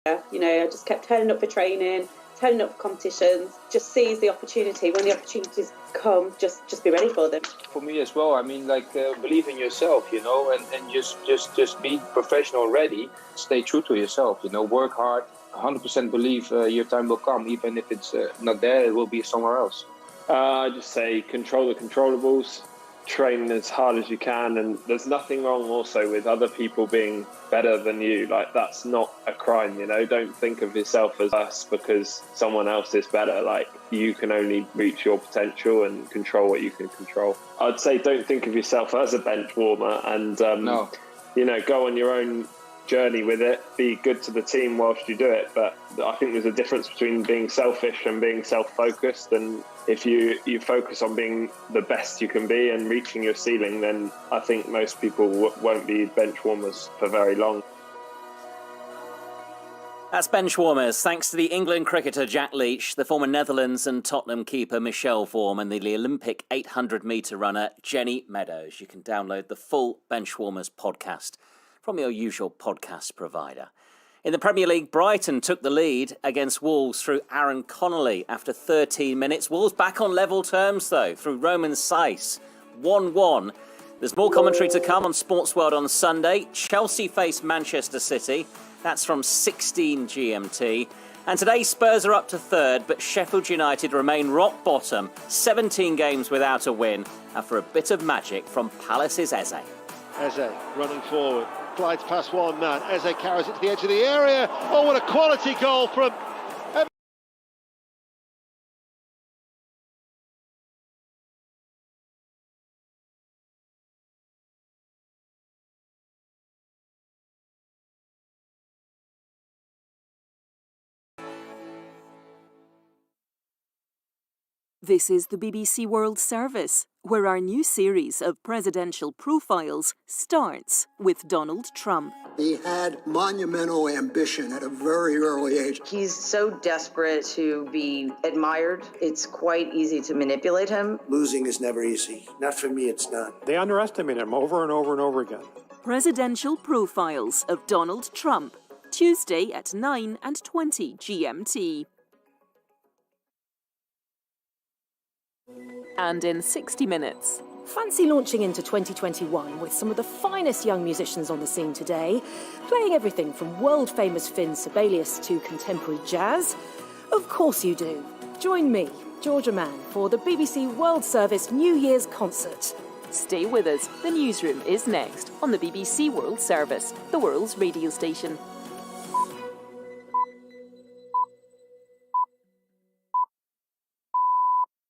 I just kept turning up for training, turning up for competitions, just seize the opportunity. When the opportunities come, just be ready for them. For me as well, believe in yourself, and just be professional already. Stay true to yourself, work hard, 100% believe your time will come. Even if it's not there, it will be somewhere else. I just say control the controllables, train as hard as you can, and there's nothing wrong also with other people being better than you. Like, that's not a crime, don't think of yourself as us because someone else is better. Like, you can only reach your potential and control what you can control. I'd say don't think of yourself as a bench warmer and go on your own journey with it, be good to the team whilst you do it. But I think there's a difference between being selfish and being self-focused, and if you focus on being the best you can be and reaching your ceiling, then I think most people won't be bench warmers for very long. That's bench warmers, thanks to the England cricketer Jack Leach, the former Netherlands and Tottenham keeper Michelle Vorm, and the Olympic 800-metre runner Jenny Meadows. You can download the full Bench Warmers podcast from your usual podcast provider. In the Premier League, Brighton took the lead against Wolves through Aaron Connolly after 13 minutes. Wolves back on level terms, though, through Roman Saiss. 1-1. There's more commentary to come on Sports World on Sunday. Chelsea face Manchester City. That's from 16 GMT. And today, Spurs are up to third, but Sheffield United remain rock bottom. 17 games without a win, after a bit of magic from Palace's Eze. Eze running forward. Glides past one man. Eze carries it to the edge of the area. Oh, what a quality goal from... This is the BBC World Service, where our new series of presidential profiles starts with Donald Trump. He had monumental ambition at a very early age. He's so desperate to be admired, it's quite easy to manipulate him. Losing is never easy. Not for me, it's not. They underestimate him over and over and over again. Presidential profiles of Donald Trump, Tuesday at 9:20 GMT. And in 60 minutes. Fancy launching into 2021 with some of the finest young musicians on the scene today, playing everything from world-famous Finn Sibelius to contemporary jazz? Of course you do. Join me, Georgia Mann, for the BBC World Service New Year's concert. Stay with us. The newsroom is next on the BBC World Service, the world's radio station.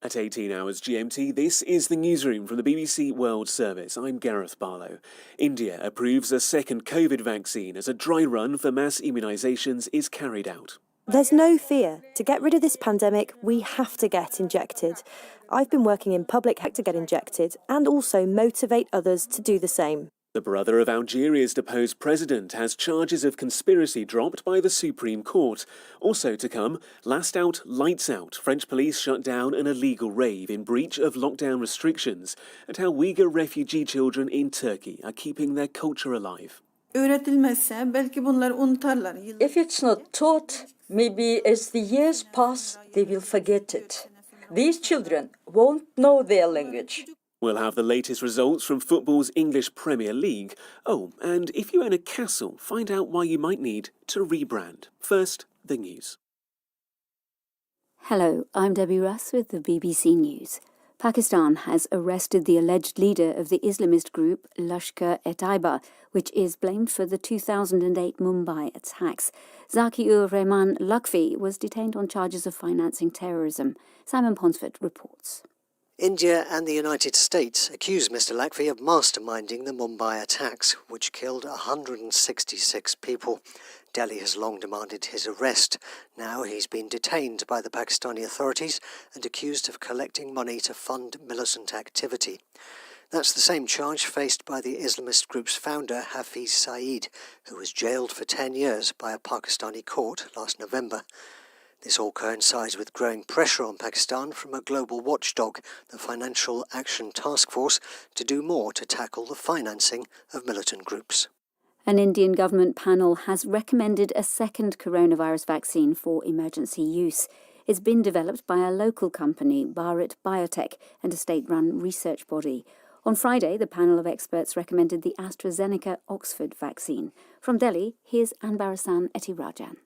At 18 hours GMT, this is the newsroom from the BBC World Service. I'm Gareth Barlow. India approves a second COVID vaccine as a dry run for mass immunisations is carried out. There's no fear. To get rid of this pandemic, we have to get injected. I've been working in public health to get injected and also motivate others to do the same. The brother of Algeria's deposed president has charges of conspiracy dropped by the Supreme Court. Also to come, last out, lights out. French police shut down an illegal rave in breach of lockdown restrictions, and how Uyghur refugee children in Turkey are keeping their culture alive. If it's not taught, maybe as the years pass, they will forget it. These children won't know their language. We'll have the latest results from football's English Premier League. Oh, and if you own a castle, find out why you might need to rebrand. First, the news. Hello, I'm Debbie Russ with the BBC News. Pakistan has arrested the alleged leader of the Islamist group Lashkar-e-Taiba, which is blamed for the 2008 Mumbai attacks. Zaki-ur-Rehman Lakhvi was detained on charges of financing terrorism. Simon Ponsford reports. India and the United States accuse Mr. Lakhvi of masterminding the Mumbai attacks, which killed 166 people. Delhi has long demanded his arrest. Now he's been detained by the Pakistani authorities and accused of collecting money to fund militant activity. That's the same charge faced by the Islamist group's founder, Hafiz Saeed, who was jailed for 10 years by a Pakistani court last November. This all coincides with growing pressure on Pakistan from a global watchdog, the Financial Action Task Force, to do more to tackle the financing of militant groups. An Indian government panel has recommended a second coronavirus vaccine for emergency use. It's been developed by a local company, Bharat Biotech, and a state-run research body. On Friday, the panel of experts recommended the AstraZeneca Oxford vaccine. From Delhi, here's Anbarasan Etirajan.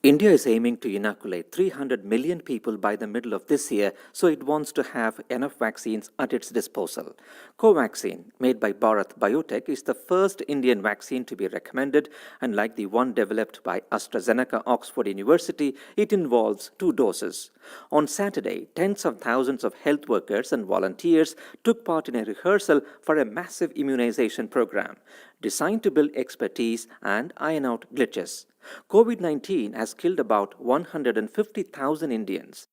India is aiming to inoculate 300 million people by the middle of this year, so it wants to have enough vaccines at its disposal. Covaxin, made by Bharat Biotech, is the first Indian vaccine to be recommended, and like the one developed by AstraZeneca Oxford University, it involves 2 doses. On Saturday, tens of thousands of health workers and volunteers took part in a rehearsal for a massive immunization program designed to build expertise and iron out glitches. COVID-19 has killed about 150,000 Indians.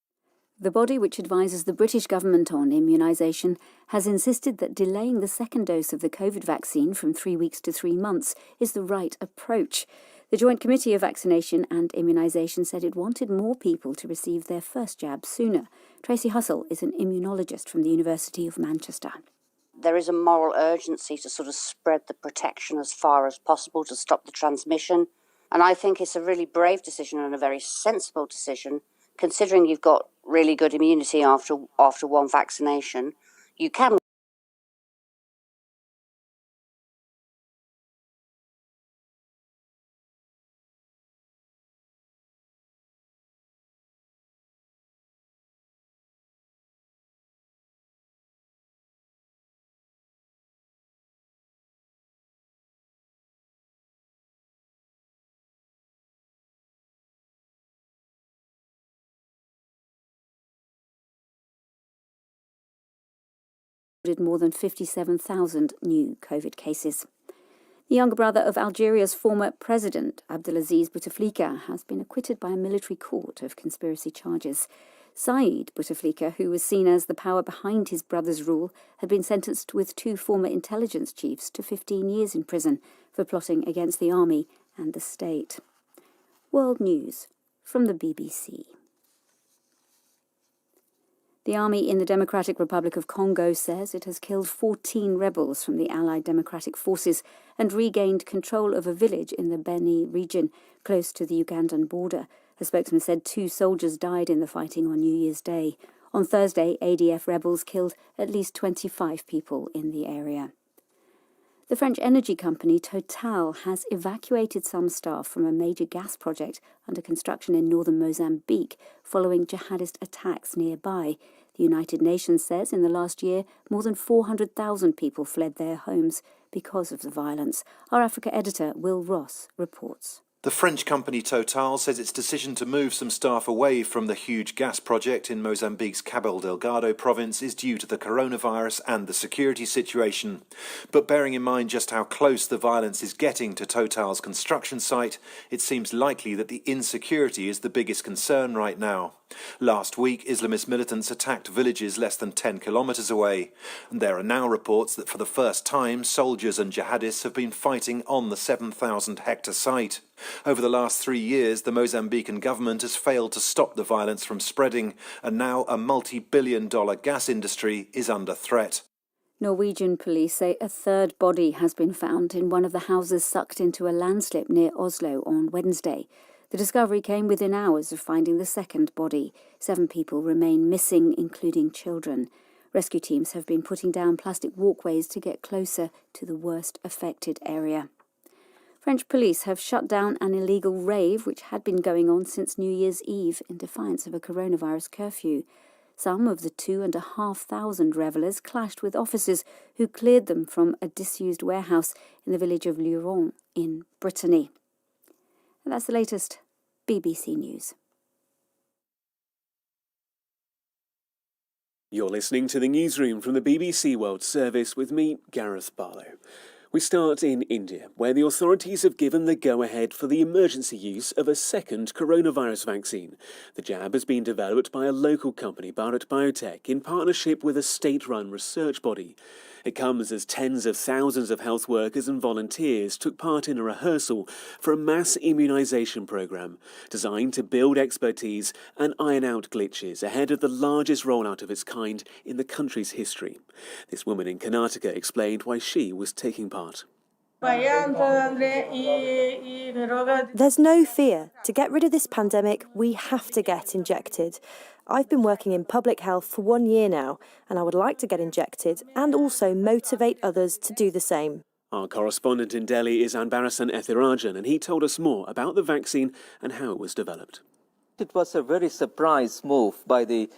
The body which advises the British government on immunisation has insisted that delaying the second dose of the COVID vaccine from 3 weeks to 3 months is the right approach. The Joint Committee of Vaccination and Immunisation said it wanted more people to receive their first jab sooner. Tracy Hussell is an immunologist from the University of Manchester. There is a moral urgency to sort of spread the protection as far as possible to stop the transmission. And I think it's a really brave decision and a very sensible decision, considering you've got really good immunity after one vaccination. You can more than 57,000 new COVID cases. The younger brother of Algeria's former president, Abdelaziz Bouteflika, has been acquitted by a military court of conspiracy charges. Saïd Bouteflika, who was seen as the power behind his brother's rule, had been sentenced with 2 former intelligence chiefs to 15 years in prison for plotting against the army and the state. World News from the BBC. The army in the Democratic Republic of Congo says it has killed 14 rebels from the Allied Democratic Forces and regained control of a village in the Beni region, close to the Ugandan border. A spokesman said 2 soldiers died in the fighting on New Year's Day. On Thursday, ADF rebels killed at least 25 people in the area. The French energy company Total has evacuated some staff from a major gas project under construction in northern Mozambique following jihadist attacks nearby. The United Nations says in the last year, more than 400,000 people fled their homes because of the violence. Our Africa editor, Will Ross, reports. The French company Total says its decision to move some staff away from the huge gas project in Mozambique's Cabo Delgado province is due to the coronavirus and the security situation. But bearing in mind just how close the violence is getting to Total's construction site, it seems likely that the insecurity is the biggest concern right now. Last week, Islamist militants attacked villages less than 10 kilometres away, and there are now reports that for the first time, soldiers and jihadists have been fighting on the 7,000-hectare site. Over the last 3 years, the Mozambican government has failed to stop the violence from spreading, and now a multi-billion-dollar gas industry is under threat. Norwegian police say a third body has been found in one of the houses sucked into a landslip near Oslo on Wednesday. The discovery came within hours of finding the second body. 7 people remain missing, including children. Rescue teams have been putting down plastic walkways to get closer to the worst affected area. French police have shut down an illegal rave which had been going on since New Year's Eve in defiance of a coronavirus curfew. Some of the 2,500 revellers clashed with officers who cleared them from a disused warehouse in the village of Luron in Brittany. And that's the latest BBC News. You're listening to the newsroom from the BBC World Service with me, Gareth Barlow. We start in India, where the authorities have given the go-ahead for the emergency use of a second coronavirus vaccine. The jab has been developed by a local company, Bharat Biotech, in partnership with a state-run research body. It comes as tens of thousands of health workers and volunteers took part in a rehearsal for a mass immunisation programme designed to build expertise and iron out glitches ahead of the largest rollout of its kind in the country's history. This woman in Karnataka explained why she was taking part. There's no fear. To get rid of this pandemic, we have to get injected. I've been working in public health for 1 year now, and I would like to get injected and also motivate others to do the same. Our correspondent in Delhi is Anbarasan Ethirajan, and he told us more about the vaccine and how it was developed. It was a very surprise move by the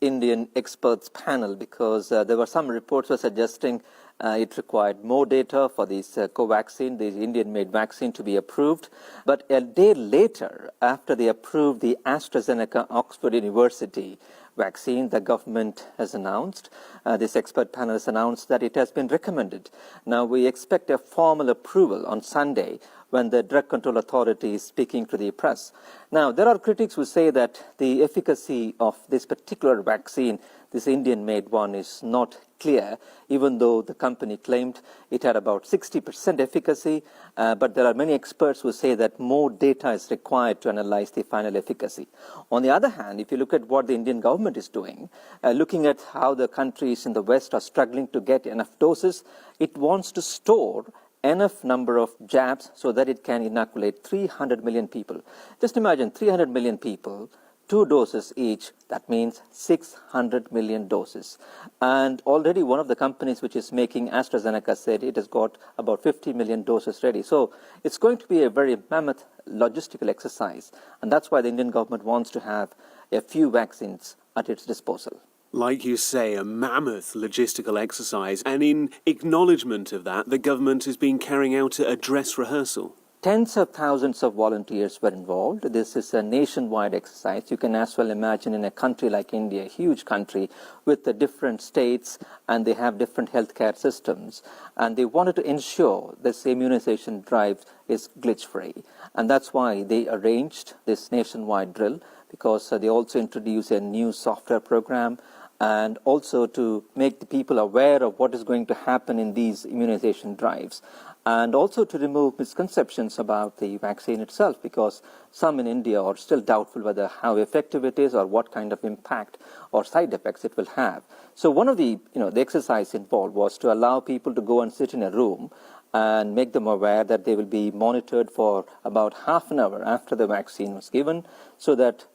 Indian experts panel because there were some reports were suggesting it required more data for this Covaxin, the Indian-made vaccine, to be approved. But a day later, after they approved the AstraZeneca Oxford University vaccine, the government has announced, this expert panel has announced that it has been recommended. Now we expect a formal approval on Sunday when the Drug Control Authority is speaking to the press. Now, there are critics who say that the efficacy of this particular vaccine, this Indian-made one, is not clear, even though the company claimed it had about 60% efficacy, but there are many experts who say that more data is required to analyze the final efficacy. On the other hand, if you look at what the Indian government is doing, looking at how the countries in the West are struggling to get enough doses, it wants to store enough number of jabs so that it can inoculate 300 million people. Just imagine 300 million people, 2 doses each, that means 600 million doses. And already one of the companies which is making AstraZeneca said it has got about 50 million doses ready. So it's going to be a very mammoth logistical exercise. And that's why the Indian government wants to have a few vaccines at its disposal. Like you say, a mammoth logistical exercise, and in acknowledgement of that, the government has been carrying out a dress rehearsal. Tens of thousands of volunteers were involved. This is a nationwide exercise. You can as well imagine in a country like India, a huge country with the different states, and they have different healthcare systems. And they wanted to ensure this immunization drive is glitch-free. And that's why they arranged this nationwide drill, because they also introduced a new software program, and also to make the people aware of what is going to happen in these immunization drives, and also to remove misconceptions about the vaccine itself, because some in India are still doubtful whether how effective it is or what kind of impact or side effects it will have. So one of the exercise involved was to allow people to go and sit in a room and make them aware that they will be monitored for about half an hour after the vaccine was given, so that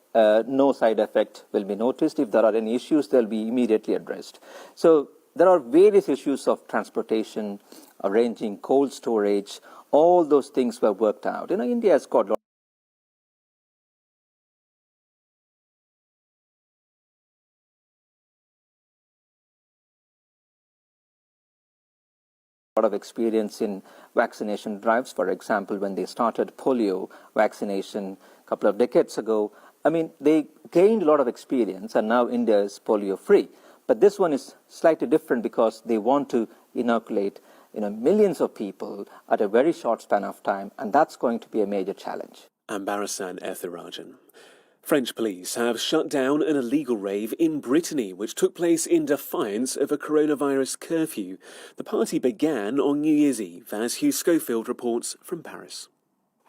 no side effect will be noticed. If there are any issues, they'll be immediately addressed. So there are various issues of transportation, arranging cold storage, all those things were worked out. India has got a lot of experience in vaccination drives. For example, when they started polio vaccination a couple of decades ago, they gained a lot of experience, and now India is polio-free. But this one is slightly different because they want to inoculate millions of people at a very short span of time, and that's going to be a major challenge. Anbarasan Ethirajan. French police have shut down an illegal rave in Brittany, which took place in defiance of a coronavirus curfew. The party began on New Year's Eve, as Hugh Schofield reports from Paris.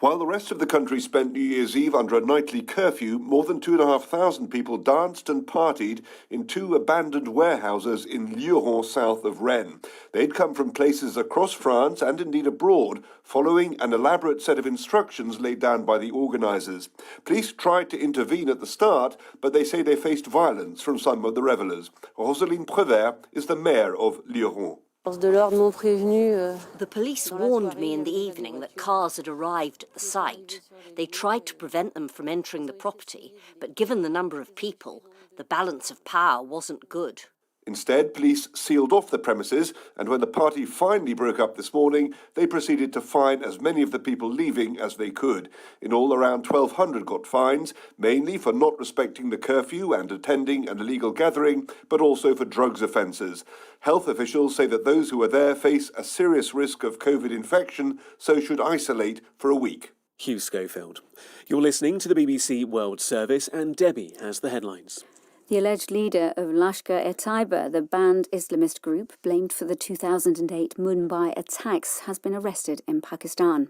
While the rest of the country spent New Year's Eve under a nightly curfew, more than 2,500 people danced and partied in 2 abandoned warehouses in Lyon, south of Rennes. They'd come from places across France and indeed abroad, following an elaborate set of instructions laid down by the organisers. Police tried to intervene at the start, but they say they faced violence from some of the revellers. Roselyne Prévert is the mayor of Lyon. The police warned me in the evening that cars had arrived at the site. They tried to prevent them from entering the property, but given the number of people, the balance of power wasn't good. Instead, police sealed off the premises, and when the party finally broke up this morning, they proceeded to fine as many of the people leaving as they could. In all, around 1,200 got fines, mainly for not respecting the curfew and attending an illegal gathering, but also for drugs offences. Health officials say that those who are there face a serious risk of COVID infection, so should isolate for a week. Hugh Schofield. You're listening to the BBC World Service, and Debbie has the headlines. The alleged leader of Lashkar-e-Taiba, the banned Islamist group blamed for the 2008 Mumbai attacks, has been arrested in Pakistan.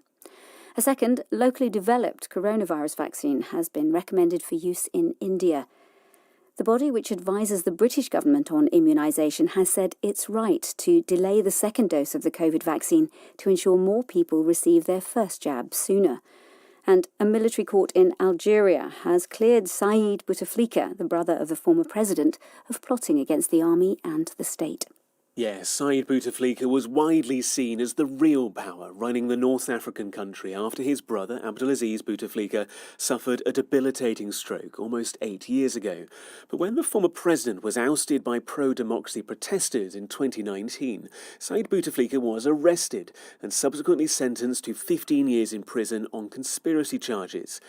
A second, locally developed coronavirus vaccine has been recommended for use in India. The body which advises the British government on immunisation has said it's right to delay the second dose of the COVID vaccine to ensure more people receive their first jab sooner. And a military court in Algeria has cleared Saïd Bouteflika, the brother of the former president, of plotting against the army and the state. Yes, Saïd Bouteflika was widely seen as the real power running the North African country after his brother, Abdelaziz Bouteflika, suffered a debilitating stroke almost 8 years ago. But when the former president was ousted by pro-democracy protesters in 2019, Saïd Bouteflika was arrested and subsequently sentenced to 15 years in prison on conspiracy charges.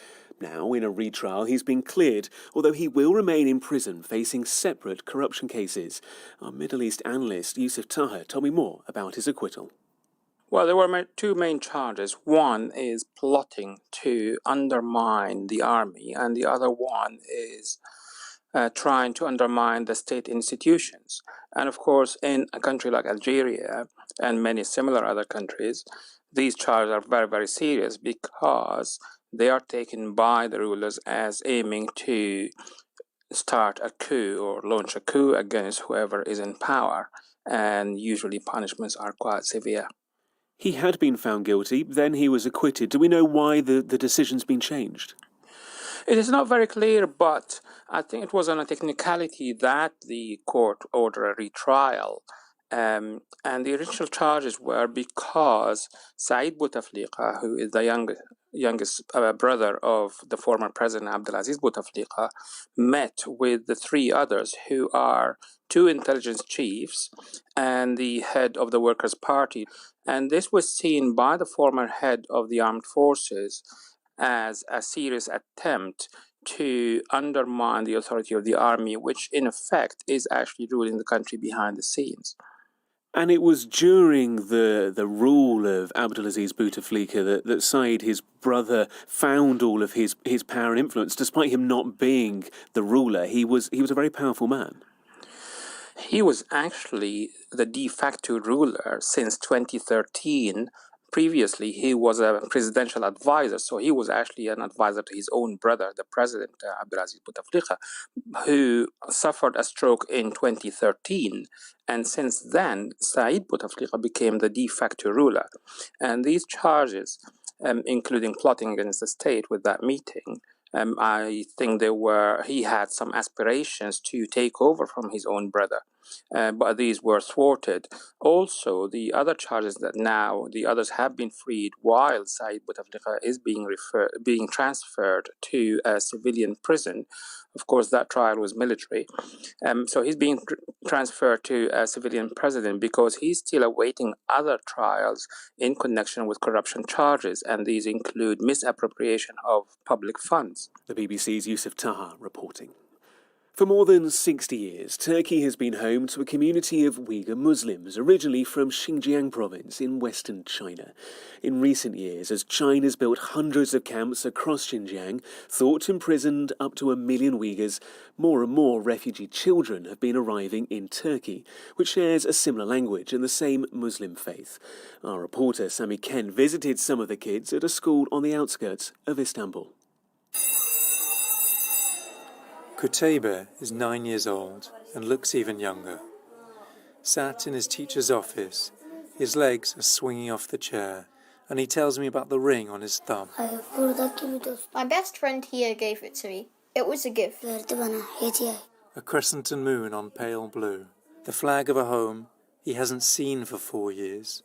Now, in a retrial, he's been cleared, although he will remain in prison facing separate corruption cases. Our Middle East analyst, Yusuf Taha, told me more about his acquittal. Well, there were two main charges. One is plotting to undermine the army, and the other one is trying to undermine the state institutions. And of course, in a country like Algeria and many similar other countries, these charges are very, very serious because they are taken by the rulers as aiming to start a coup or launch a coup against whoever is in power, and usually punishments are quite severe. He had been found guilty, then he was acquitted. Do we know why the decision's been changed? It is not very clear, but I think it was on a technicality that the court ordered a retrial. And the original charges were because Saïd Bouteflika, who is the youngest brother of the former president Abdelaziz Bouteflika, met with the three others who are two intelligence chiefs and the head of the Workers' Party. And this was seen by the former head of the armed forces as a serious attempt to undermine the authority of the army, which in effect is actually ruling the country behind the scenes. And it was during the rule of Abdelaziz Bouteflika that Saïd, his brother, found all of his power and influence. Despite him not being the ruler, he was a very powerful man. He was actually the de facto ruler since 2013. Previously, he was a presidential advisor, so he was actually an advisor to his own brother, the president, Abdelaziz Bouteflika, who suffered a stroke in 2013. And since then, Saïd Bouteflika became the de facto ruler. And these charges, including plotting against the state with that meeting, I think he had some aspirations to take over from his own brother, but these were thwarted. Also, the other charges that now the others have been freed while Saïd Bouteflika is being transferred to a civilian prison. Of course, that trial was military. So he's being transferred to a civilian prison because he's still awaiting other trials in connection with corruption charges, and these include misappropriation of public funds. The BBC's Yusuf Taha reporting. For more than 60 years, Turkey has been home to a community of Uyghur Muslims, originally from Xinjiang province in western China. In recent years, as China's built hundreds of camps across Xinjiang, thought to imprison up to 1 million Uyghurs, more and more refugee children have been arriving in Turkey, which shares a similar language and the same Muslim faith. Our reporter Sami Ken visited some of the kids at a school on the outskirts of Istanbul. Kutaiba is 9 years old and looks even younger. Sat in his teacher's office, his legs are swinging off the chair, and he tells me about the ring on his thumb. My best friend here gave it to me. It was a gift. A crescent and moon on pale blue, the flag of a home he hasn't seen for 4 years.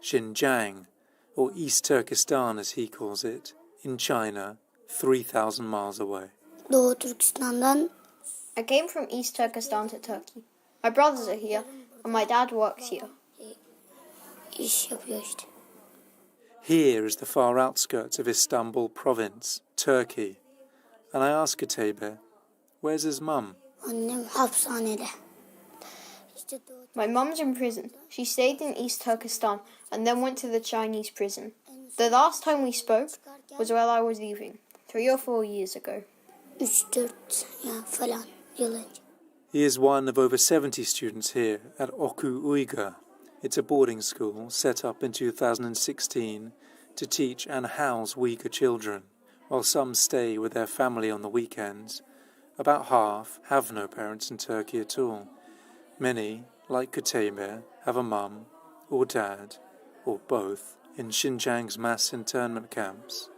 Xinjiang, or East Turkestan as he calls it, in China, 3,000 miles away. I came from East Turkestan to Turkey. My brothers are here, and my dad works here. Here is the far outskirts of Istanbul province, Turkey. And I ask Kutaiba, where's his mum? My mum's in prison. She stayed in East Turkestan and then went to the Chinese prison. The last time we spoke was while I was leaving, 3 or 4 years ago. He is one of over 70 students here at Oku Uyghur. It's a boarding school set up in 2016 to teach and house Uyghur children. While some stay with their family on the weekends, About half have no parents in Turkey at all. Many, like Kutebe, have a mum, or dad, or both, in Xinjiang's mass internment camps.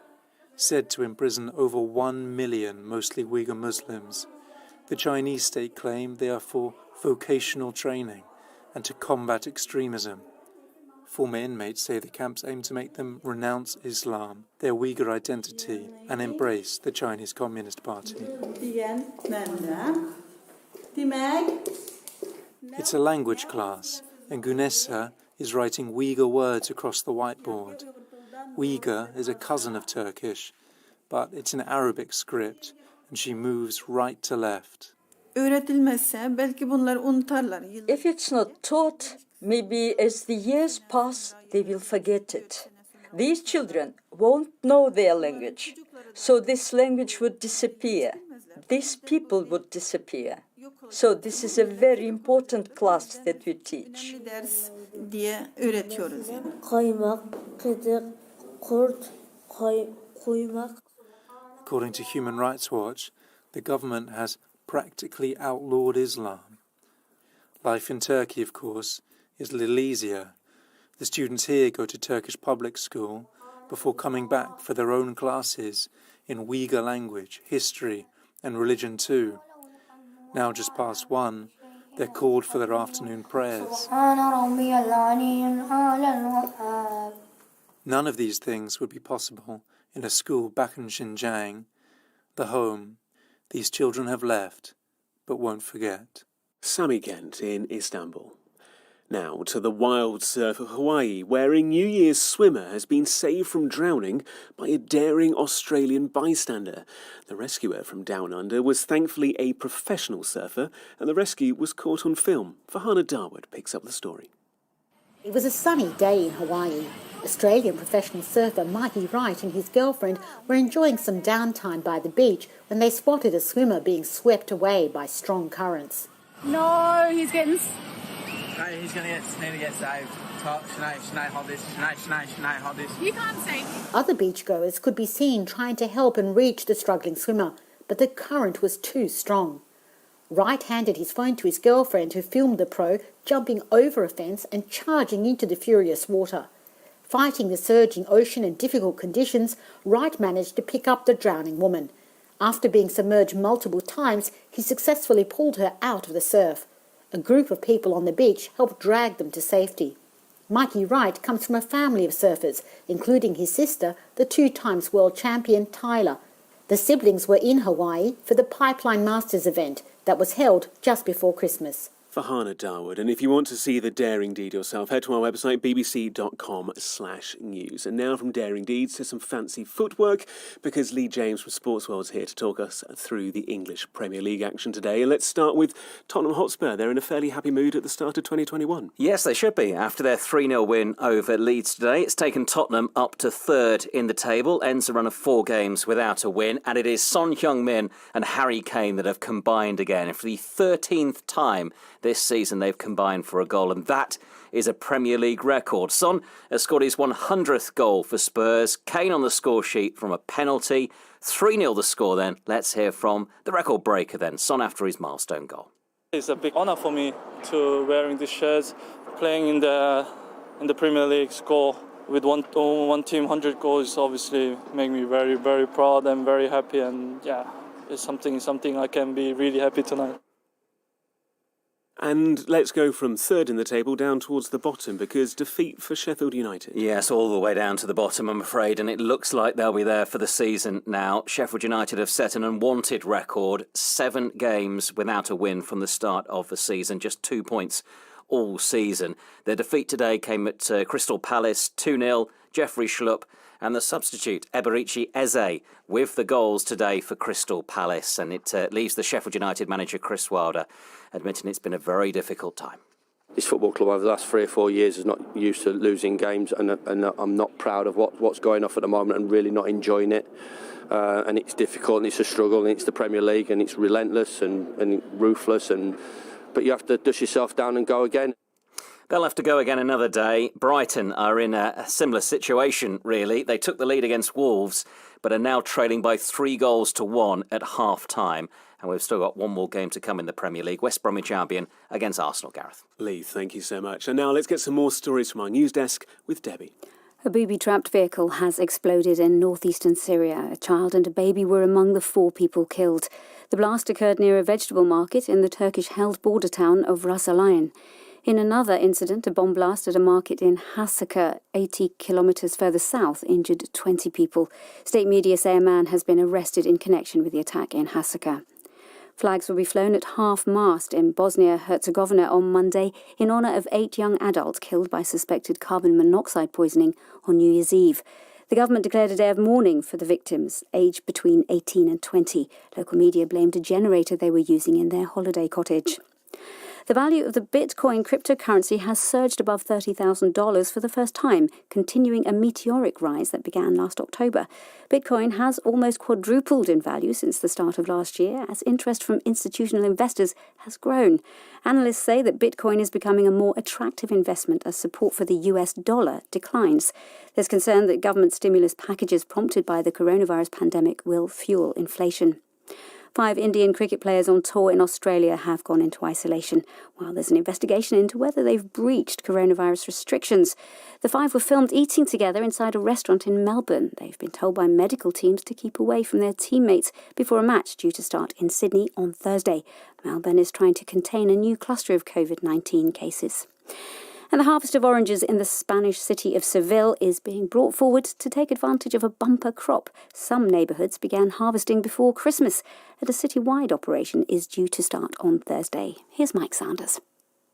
Said to imprison over 1 million, mostly Uyghur Muslims, the Chinese state claim they are for vocational training and to combat extremism. Former inmates say the camps aim to make them renounce Islam, their Uyghur identity, and embrace the Chinese Communist Party. It's a language class, and Gunessa is writing Uyghur words across the whiteboard. Uyghur is a cousin of Turkish, but it's an Arabic script, and she moves right to left. If it's not taught, maybe as the years pass, they will forget it. These children won't know their language, so this language would disappear. These people would disappear. So this is a very important class that we teach. According to Human Rights Watch, the government has practically outlawed Islam. Life in Turkey, of course, is a little easier. The students here go to Turkish public school before coming back for their own classes in Uyghur language, history, and religion too. Now just past 1, they're called for their afternoon prayers. None of these things would be possible in a school back in Xinjiang, the home these children have left, but won't forget. Sammy Kent in Istanbul. Now to the wild surf of Hawaii, where a New Year's swimmer has been saved from drowning by a daring Australian bystander. The rescuer from Down Under was thankfully a professional surfer, and the rescue was caught on film. Fahana Darwood picks up the story. It was a sunny day in Hawaii. Australian professional surfer Mikey Wright and his girlfriend were enjoying some downtime by the beach when they spotted a swimmer being swept away by strong currents. No, he's getting... No, he's going to need to get saved. Sinead, hold this. Sinead, hold this. You can't save him. Other beachgoers could be seen trying to help and reach the struggling swimmer, but the current was too strong. Wright handed his phone to his girlfriend, who filmed the pro jumping over a fence and charging into the furious water. Fighting the surging ocean and difficult conditions, Wright managed to pick up the drowning woman. After being submerged multiple times, he successfully pulled her out of the surf. A group of people on the beach helped drag them to safety. Mikey Wright comes from a family of surfers, including his sister, the 2-time world champion Tyler. The siblings were in Hawaii for the Pipeline Masters event that was held just before Christmas. Fahana Darwood, and if you want to see the daring deed yourself, head to our website bbc.com/news. And now from daring deeds to some fancy footwork, because Lee James from Sportsworld is here to talk us through the English Premier League action today. And let's start with Tottenham Hotspur. They're in a fairly happy mood at the start of 2021. Yes, they should be. After their 3-0 win over Leeds today, it's taken Tottenham up to 3rd in the table, ends a run of 4 games without a win, and it is Son Heung-min and Harry Kane that have combined again. And for the 13th time this season, they've combined for a goal, and that is a Premier League record. Son has scored his 100th goal for Spurs. Kane on the score sheet from a penalty. 3-0 the score then. Let's hear from the record breaker then, Son after his milestone goal. It's a big honour for me to wearing these shirts, playing in the Premier League, score with one team 100 goals. Obviously, make me very, very proud and very happy, and yeah, it's something I can be really happy tonight. And let's go from 3rd in the table down towards the bottom, because defeat for Sheffield United. Yes, all the way down to the bottom, I'm afraid, and it looks like they'll be there for the season now. Sheffield United have set an unwanted record, 7 games without a win from the start of the season, just 2 points all season. Their defeat today came at Crystal Palace, 2-0, Jeffrey Schlupp, and the substitute, Eberici Eze, with the goals today for Crystal Palace. And it leaves the Sheffield United manager, Chris Wilder, admitting it's been a very difficult time. This football club over the last 3 or 4 years is not used to losing games, and I'm not proud of what's going off at the moment and really not enjoying it. And it's difficult and it's a struggle, and it's the Premier League and it's relentless and ruthless, but you have to dust yourself down and go again. They'll have to go again another day. Brighton are in a similar situation, really. They took the lead against Wolves, but are now trailing by 3-1 at half-time. And we've still got one more game to come in the Premier League. West Bromwich Albion against Arsenal, Gareth. Lee, thank you so much. And now let's get some more stories from our news desk with Debbie. A booby-trapped vehicle has exploded in northeastern Syria. A child and a baby were among the 4 people killed. The blast occurred near a vegetable market in the Turkish-held border town of Ras Al-Ain. In another incident, a bomb blast at a market in Hasaka, 80 kilometres further south, injured 20 people. State media say a man has been arrested in connection with the attack in Hasaka. Flags will be flown at half-mast in Bosnia-Herzegovina on Monday in honour of 8 young adults killed by suspected carbon monoxide poisoning on New Year's Eve. The government declared a day of mourning for the victims, aged between 18 and 20. Local media blamed a generator they were using in their holiday cottage. The value of the Bitcoin cryptocurrency has surged above $30,000 for the first time, continuing a meteoric rise that began last October. Bitcoin has almost quadrupled in value since the start of last year, as interest from institutional investors has grown. Analysts say that Bitcoin is becoming a more attractive investment as support for the US dollar declines. There's concern that government stimulus packages prompted by the coronavirus pandemic will fuel inflation. 5 Indian cricket players on tour in Australia have gone into isolation, while there's an investigation into whether they've breached coronavirus restrictions. The 5 were filmed eating together inside a restaurant in Melbourne. They've been told by medical teams to keep away from their teammates before a match due to start in Sydney on Thursday. Melbourne is trying to contain a new cluster of COVID-19 cases. And the harvest of oranges in the Spanish city of Seville is being brought forward to take advantage of a bumper crop. Some neighbourhoods began harvesting before Christmas, and a citywide operation is due to start on Thursday. Here's Mike Sanders.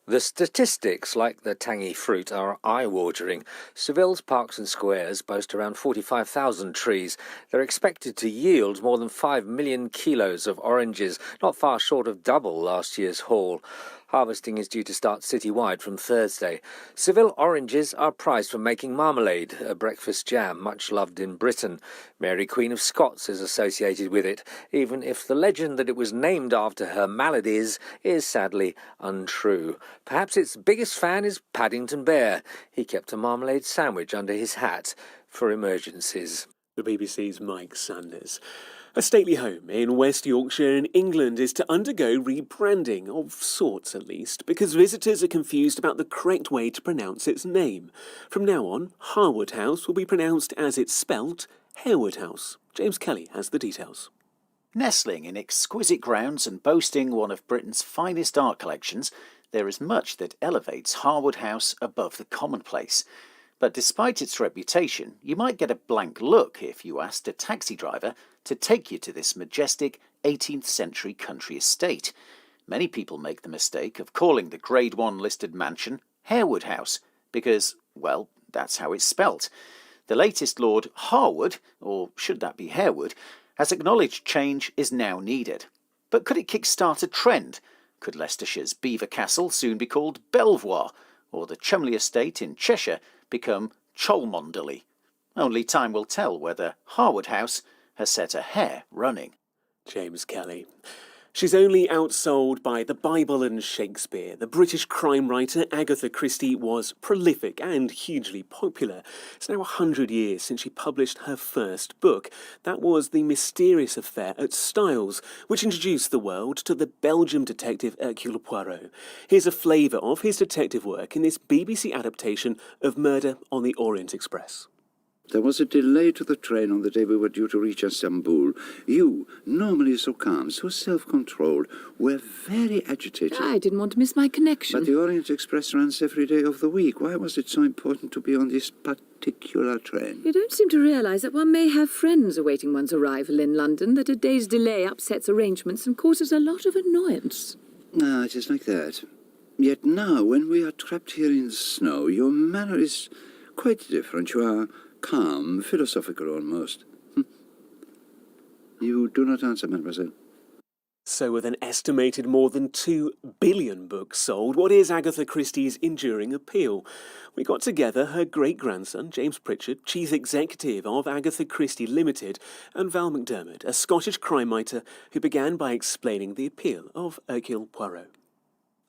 The statistics, like the tangy fruit, are eye-watering. Seville's parks and squares boast around 45,000 trees. They're expected to yield more than 5 million kilos of oranges, not far short of double last year's haul. Harvesting is due to start citywide from Thursday. Seville oranges are prized for making marmalade, a breakfast jam much loved in Britain. Mary Queen of Scots is associated with it, even if the legend that it was named after her maladies is sadly untrue. Perhaps its biggest fan is Paddington Bear. He kept a marmalade sandwich under his hat for emergencies. The BBC's Mike Sanders. A stately home in West Yorkshire in England is to undergo rebranding, of sorts at least, because visitors are confused about the correct way to pronounce its name. From now on, Harwood House will be pronounced as it's spelt, Harewood House. James Kelly has the details. Nestling in exquisite grounds and boasting one of Britain's finest art collections, there is much that elevates Harwood House above the commonplace. But despite its reputation, you might get a blank look if you asked a taxi driver to take you to this majestic 18th century country estate. Many people make the mistake of calling the Grade 1 listed mansion Harewood House because, well, that's how it's spelt. The latest Lord Harwood, or should that be Harewood, has acknowledged change is now needed. But could it kickstart a trend? Could Leicestershire's Belvoir Castle soon be called Belvoir, or the Chumley estate in Cheshire become Cholmondeley? Only time will tell whether Harwood House has set a hair running. James Kelly. She's only outsold by the Bible and Shakespeare. The British crime writer Agatha Christie was prolific and hugely popular. It's now 100 years since she published her first book. That was The Mysterious Affair at Styles, which introduced the world to the Belgian detective Hercule Poirot. Here's a flavour of his detective work in this BBC adaptation of Murder on the Orient Express. There was a delay to the train on the day we were due to reach Istanbul. You, normally so calm, so self-controlled, were very agitated. I didn't want to miss my connection. But the Orient Express runs every day of the week. Why was it so important to be on this particular train? You don't seem to realise that one may have friends awaiting one's arrival in London, that a day's delay upsets arrangements and causes a lot of annoyance. Ah, it is like that. Yet now, when we are trapped here in the snow, your manner is quite different. You are calm, philosophical almost. You do not answer, mademoiselle. So with an estimated more than 2 billion books sold, what is Agatha Christie's enduring appeal? We got together her great-grandson, James Pritchard, chief executive of Agatha Christie Limited, and Val McDermott, a Scottish crime writer who began by explaining the appeal of Hercule Poirot.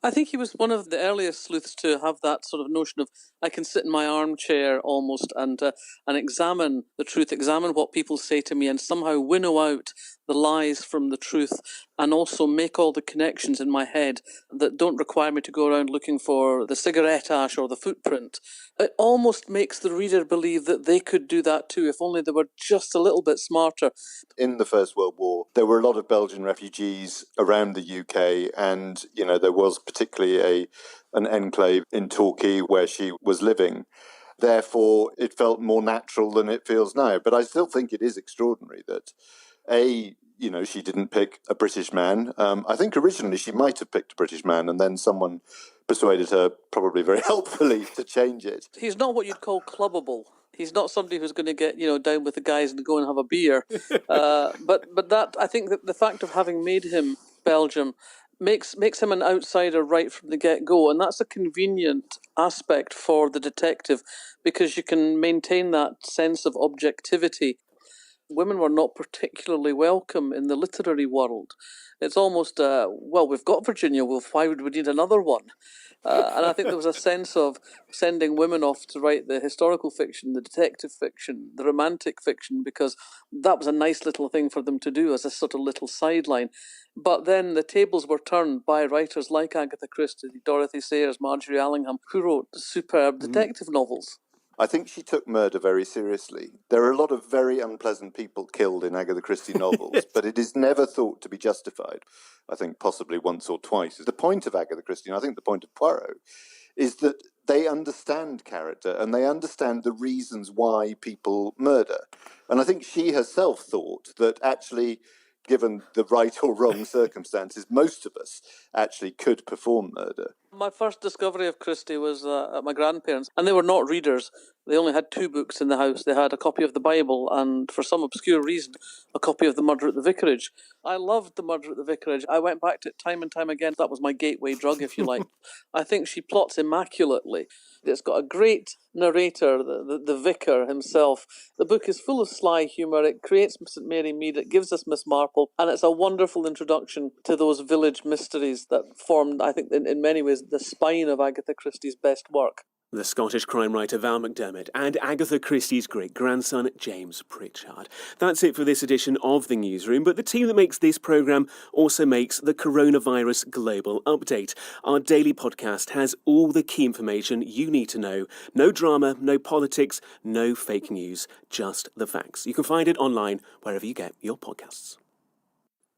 I think he was one of the earliest sleuths to have that sort of notion of, I can sit in my armchair almost and examine the truth, examine what people say to me, and somehow winnow out the lies from the truth, and also make all the connections in my head that don't require me to go around looking for the cigarette ash or the footprint. It almost makes the reader believe that they could do that too, if only they were just a little bit smarter. In the First World War, there were a lot of Belgian refugees around the UK, and there was particularly an enclave in Torquay where she was living. Therefore, it felt more natural than it feels now. But I still think it is extraordinary that, she didn't pick a British man. I think originally she might have picked a British man, and then someone persuaded her, probably very helpfully, to change it. He's not what you'd call clubbable. He's not somebody who's going to get, down with the guys and go and have a beer. But that, I think that the fact of having made him Belgium makes him an outsider right from the get-go, and that's a convenient aspect for the detective, because you can maintain that sense of objectivity. Women were not particularly welcome in the literary world. It's almost, we've got Virginia Woolf, why would we need another one? And I think there was a sense of sending women off to write the historical fiction, the detective fiction, the romantic fiction, because that was a nice little thing for them to do as a sort of little sideline. But then the tables were turned by writers like Agatha Christie, Dorothy Sayers, Marjorie Allingham, who wrote superb detective novels. I think she took murder very seriously. There are a lot of very unpleasant people killed in Agatha Christie novels, but it is never thought to be justified. I think possibly once or twice. The point of Agatha Christie, and I think the point of Poirot, is that they understand character and they understand the reasons why people murder. And I think she herself thought that actually, given the right or wrong circumstances, most of us actually could perform murder. My first discovery of Christie was at my grandparents, and they were not readers. They only had 2 books in the house. They had a copy of the Bible and, for some obscure reason, a copy of The Murder at the Vicarage. I loved The Murder at the Vicarage. I went back to it time and time again. That was my gateway drug, if you like. I think she plots immaculately. It's got a great narrator, the vicar himself. The book is full of sly humour. It creates St Mary Mead. It gives us Miss Marple. And it's a wonderful introduction to those village mysteries that formed, I think, in many ways, the spine of Agatha Christie's best work. The Scottish crime writer Val McDermott and Agatha Christie's great-grandson James Pritchard. That's it for this edition of The Newsroom, but the team that makes this programme also makes the Coronavirus Global Update. Our daily podcast has all the key information you need to know. No drama, no politics, no fake news, just the facts. You can find it online wherever you get your podcasts.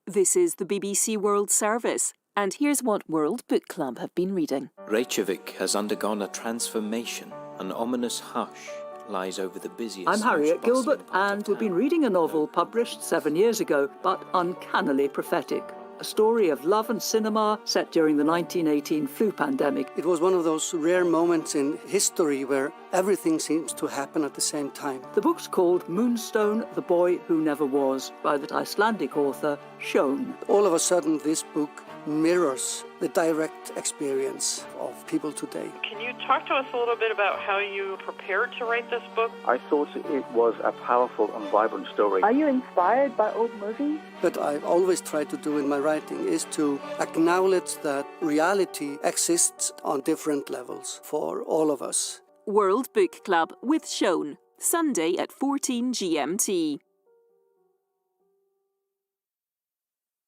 This is the BBC World Service. And here's what World Book Club have been reading. Reykjavik has undergone a transformation. An ominous hush lies over the busiest... I'm Harriet Gilbert, and we've been reading a novel published 7 years ago, but uncannily prophetic. A story of love and cinema set during the 1918 flu pandemic. It was one of those rare moments in history where everything seems to happen at the same time. The book's called Moonstone, The Boy Who Never Was, by the Icelandic author Sjón. All of a sudden, this book mirrors the direct experience of people today. Can you talk to us a little bit about how you prepared to write this book? I thought it was a powerful and vibrant story. Are you inspired by old movies? What I've always tried to do in my writing is to acknowledge that reality exists on different levels for all of us. World Book Club with Sjón, Sunday at 14 GMT.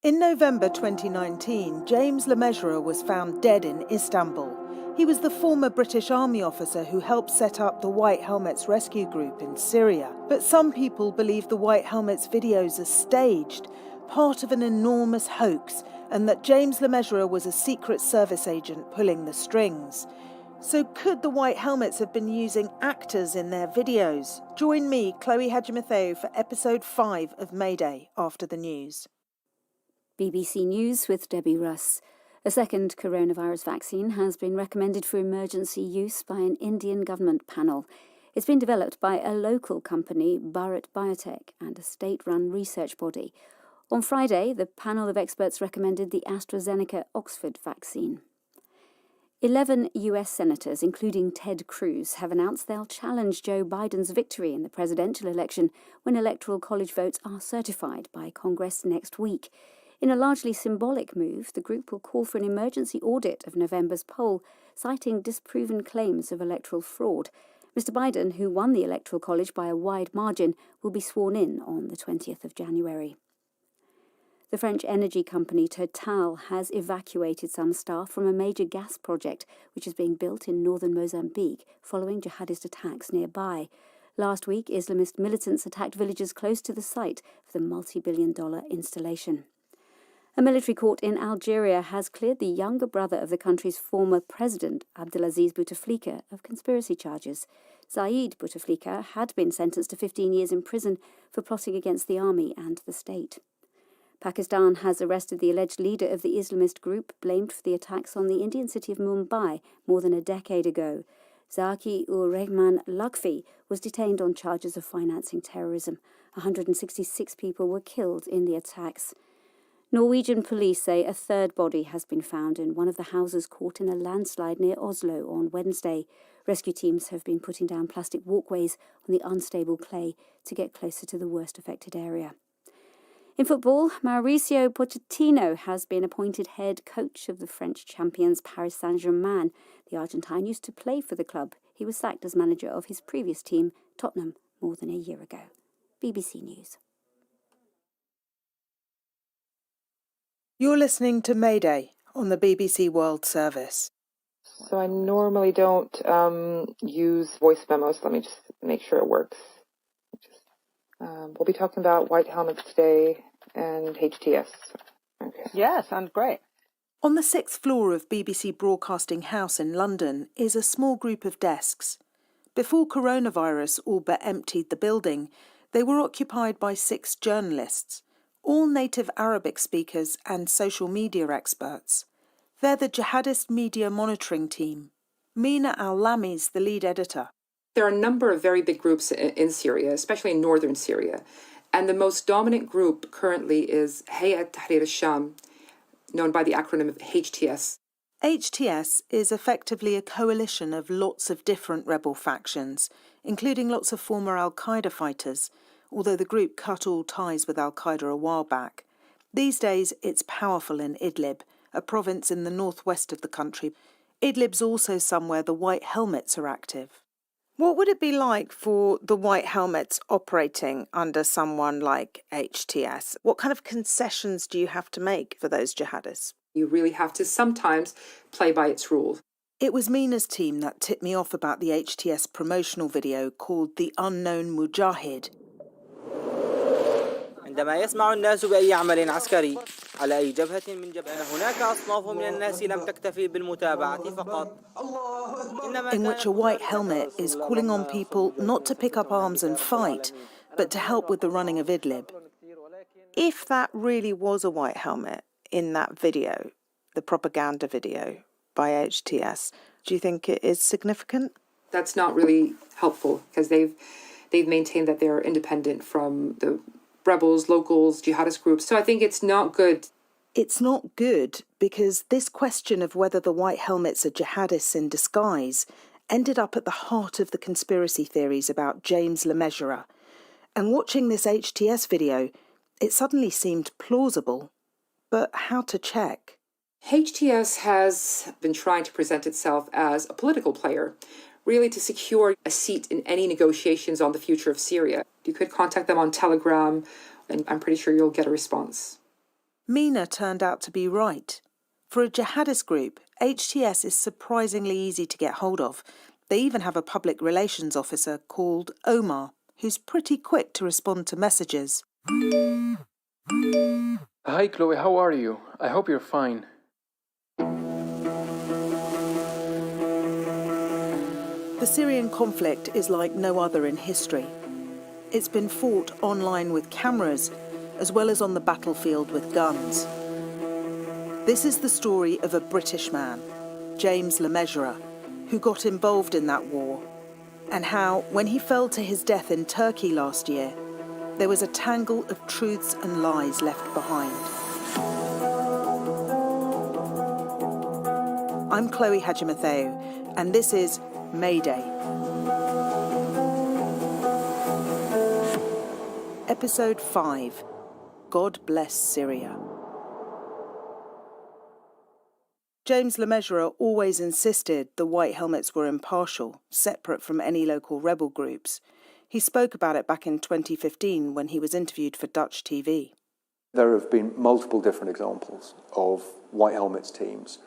In November 2019, James Le Mesurier was found dead in Istanbul. He was the former British Army officer who helped set up the White Helmets rescue group in Syria. But some people believe the White Helmets videos are staged, part of an enormous hoax, and that James Le Mesurier was a Secret Service agent pulling the strings. So could the White Helmets have been using actors in their videos? Join me, Chloe Hadjimatheou, for episode 5 of Mayday after the news. BBC News with Debbie Russ. A second coronavirus vaccine has been recommended for emergency use by an Indian government panel. It's been developed by a local company, Bharat Biotech, and a state-run research body. On Friday, the panel of experts recommended the AstraZeneca Oxford vaccine. 11 US senators, including Ted Cruz, have announced they'll challenge Joe Biden's victory in the presidential election when Electoral College votes are certified by Congress next week. In a largely symbolic move, the group will call for an emergency audit of November's poll, citing disproven claims of electoral fraud. Mr Biden, who won the Electoral College by a wide margin, will be sworn in on the 20th of January. The French energy company Total has evacuated some staff from a major gas project which is being built in northern Mozambique following jihadist attacks nearby. Last week, Islamist militants attacked villagers close to the site of the multi-billion-dollar installation. A military court in Algeria has cleared the younger brother of the country's former president, Abdelaziz Bouteflika, of conspiracy charges. Zaid Bouteflika had been sentenced to 15 years in prison for plotting against the army and the state. Pakistan has arrested the alleged leader of the Islamist group blamed for the attacks on the Indian city of Mumbai more than a decade ago. Zaki-ur-Rehman Lakhvi was detained on charges of financing terrorism. 166 people were killed in the attacks. Norwegian police say a third body has been found in one of the houses caught in a landslide near Oslo on Wednesday. Rescue teams have been putting down plastic walkways on the unstable clay to get closer to the worst affected area. In football, Mauricio Pochettino has been appointed head coach of the French champions Paris Saint-Germain. The Argentine used to play for the club. He was sacked as manager of his previous team, Tottenham, more than a year ago. BBC News. You're listening to Mayday on the BBC World Service. So I normally don't use voice memos. Let me just make sure it works. We'll be talking about white helmets today and HTS. Okay. Yeah, sounds great. On the 6th floor of BBC Broadcasting House in London is a small group of desks. Before coronavirus all but emptied the building, they were occupied by 6 journalists, all native Arabic speakers and social media experts. They're the jihadist media monitoring team. Mina Al-Lami's the lead editor. There are a number of very big groups in Syria, especially in northern Syria. And the most dominant group currently is Hayat Tahrir al-Sham, known by the acronym of HTS. HTS is effectively a coalition of lots of different rebel factions, including lots of former al-Qaeda fighters, although the group cut all ties with al-Qaeda a while back. These days it's powerful in Idlib, a province in the northwest of the country. Idlib's also somewhere the White Helmets are active. What would it be like for the White Helmets operating under someone like HTS? What kind of concessions do you have to make for those jihadists? You really have to sometimes play by its rules. It was Mina's team that tipped me off about the HTS promotional video called The Unknown Mujahid. عندما يسمع الناس بأي عمل عسكري على أي جبهة من جبهات هناك أصناف من الناس لم تكتفي بالمتابعة فقط. In which a white helmet is calling on people not to pick up arms and fight, but to help with the running of Idlib. If that really was a white helmet in that video, the propaganda video by HTS, do you think it is significant? That's not really helpful because they've maintained that they're independent from the rebels, locals, jihadist groups. So I think it's not good. It's not good because this question of whether the white helmets are jihadists in disguise ended up at the heart of the conspiracy theories about James Le Mesurier. And watching this HTS video, it suddenly seemed plausible. But how to check? HTS has been trying to present itself as a political player, really to secure a seat in any negotiations on the future of Syria. You could contact them on Telegram, and I'm pretty sure you'll get a response. Mina turned out to be right. For a jihadist group, HTS is surprisingly easy to get hold of. They even have a public relations officer called Omar, who's pretty quick to respond to messages. Hi, Chloe, how are you? I hope you're fine. The Syrian conflict is like no other in history. It's been fought online with cameras, as well as on the battlefield with guns. This is the story of a British man, James Le Mesurier, who got involved in that war, and how, when he fell to his death in Turkey last year, there was a tangle of truths and lies left behind. I'm Chloe Hadjimatheou, and this is Mayday. Episode 5, God Bless Syria. James Lemessurier always insisted the White Helmets were impartial, separate from any local rebel groups. He spoke about it back in 2015 when he was interviewed for Dutch TV. There have been multiple different examples of White Helmets teams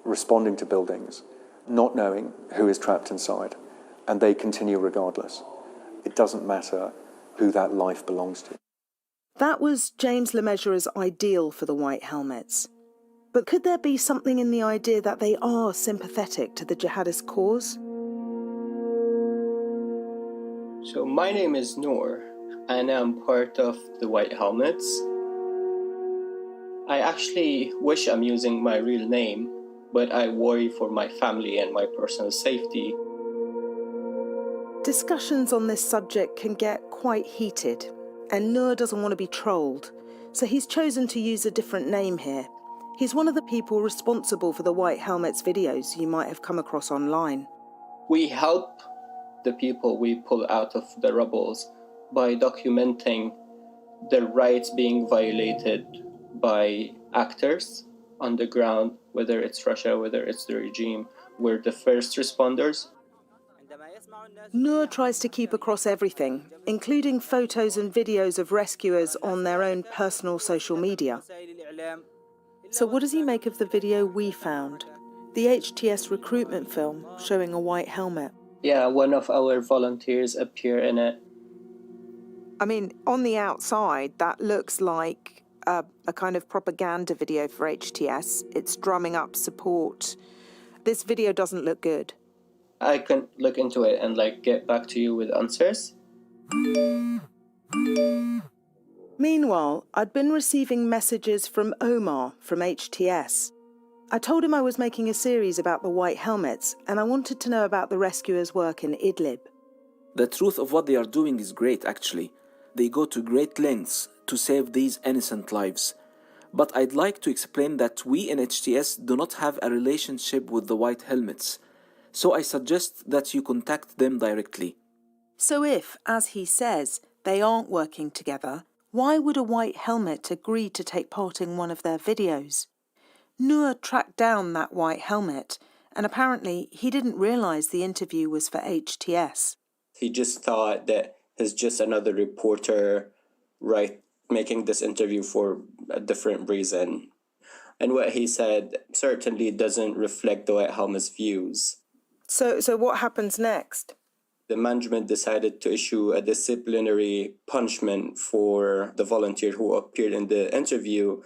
responding to buildings, not knowing who is trapped inside, and they continue regardless. It doesn't matter who that life belongs to. That was James Lemessurier's ideal for the White Helmets. But could there be something in the idea that they are sympathetic to the jihadist cause? So my name is Noor, and I'm part of the White Helmets. I actually wish I'm using my real name, but I worry for my family and my personal safety. Discussions on this subject can get quite heated, and Noor doesn't want to be trolled, so he's chosen to use a different name here. He's one of the people responsible for the White Helmets videos you might have come across online. We help the people we pull out of the rebels by documenting their rights being violated by actors on the ground, whether it's Russia, whether it's the regime. We're the first responders. Noor tries to keep across everything, including photos and videos of rescuers on their own personal social media. So what does he make of the video we found? The HTS recruitment film showing a white helmet. Yeah, one of our volunteers appear in it. I mean, on the outside, that looks like a kind of propaganda video for HTS. It's drumming up support. This video doesn't look good. I can look into it and get back to you with answers. Meanwhile, I'd been receiving messages from Omar from HTS. I told him I was making a series about the White Helmets, and I wanted to know about the rescuers' work in Idlib. The truth of what they are doing is great, actually. They go to great lengths to save these innocent lives. But I'd like to explain that we in HTS do not have a relationship with the White Helmets. So I suggest that you contact them directly. So if, as he says, they aren't working together, why would a White Helmet agree to take part in one of their videos? Noor tracked down that White Helmet, and apparently he didn't realise the interview was for HTS. He just thought that he's just another reporter, making this interview for a different reason. And what he said certainly doesn't reflect the White Helmet's views. So what happens next? The management decided to issue a disciplinary punishment for the volunteer who appeared in the interview.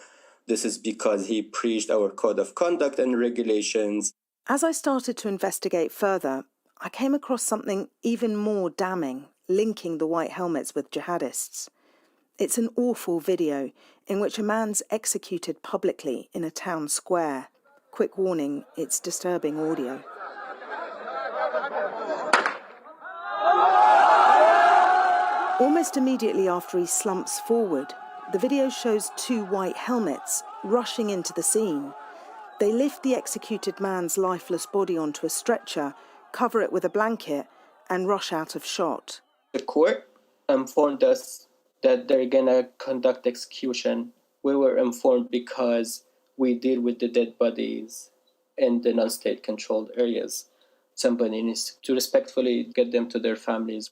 This is because he preached our code of conduct and regulations. As I started to investigate further, I came across something even more damning, linking the White Helmets with jihadists. It's an awful video in which a man's executed publicly in a town square. Quick warning, it's disturbing audio. Almost immediately after he slumps forward, the video shows two White Helmets rushing into the scene. They lift the executed man's lifeless body onto a stretcher, cover it with a blanket, and rush out of shot. The court informed us that they're gonna conduct execution. We were informed because we deal with the dead bodies in the non-state controlled areas. Somebody needs to respectfully get them to their families.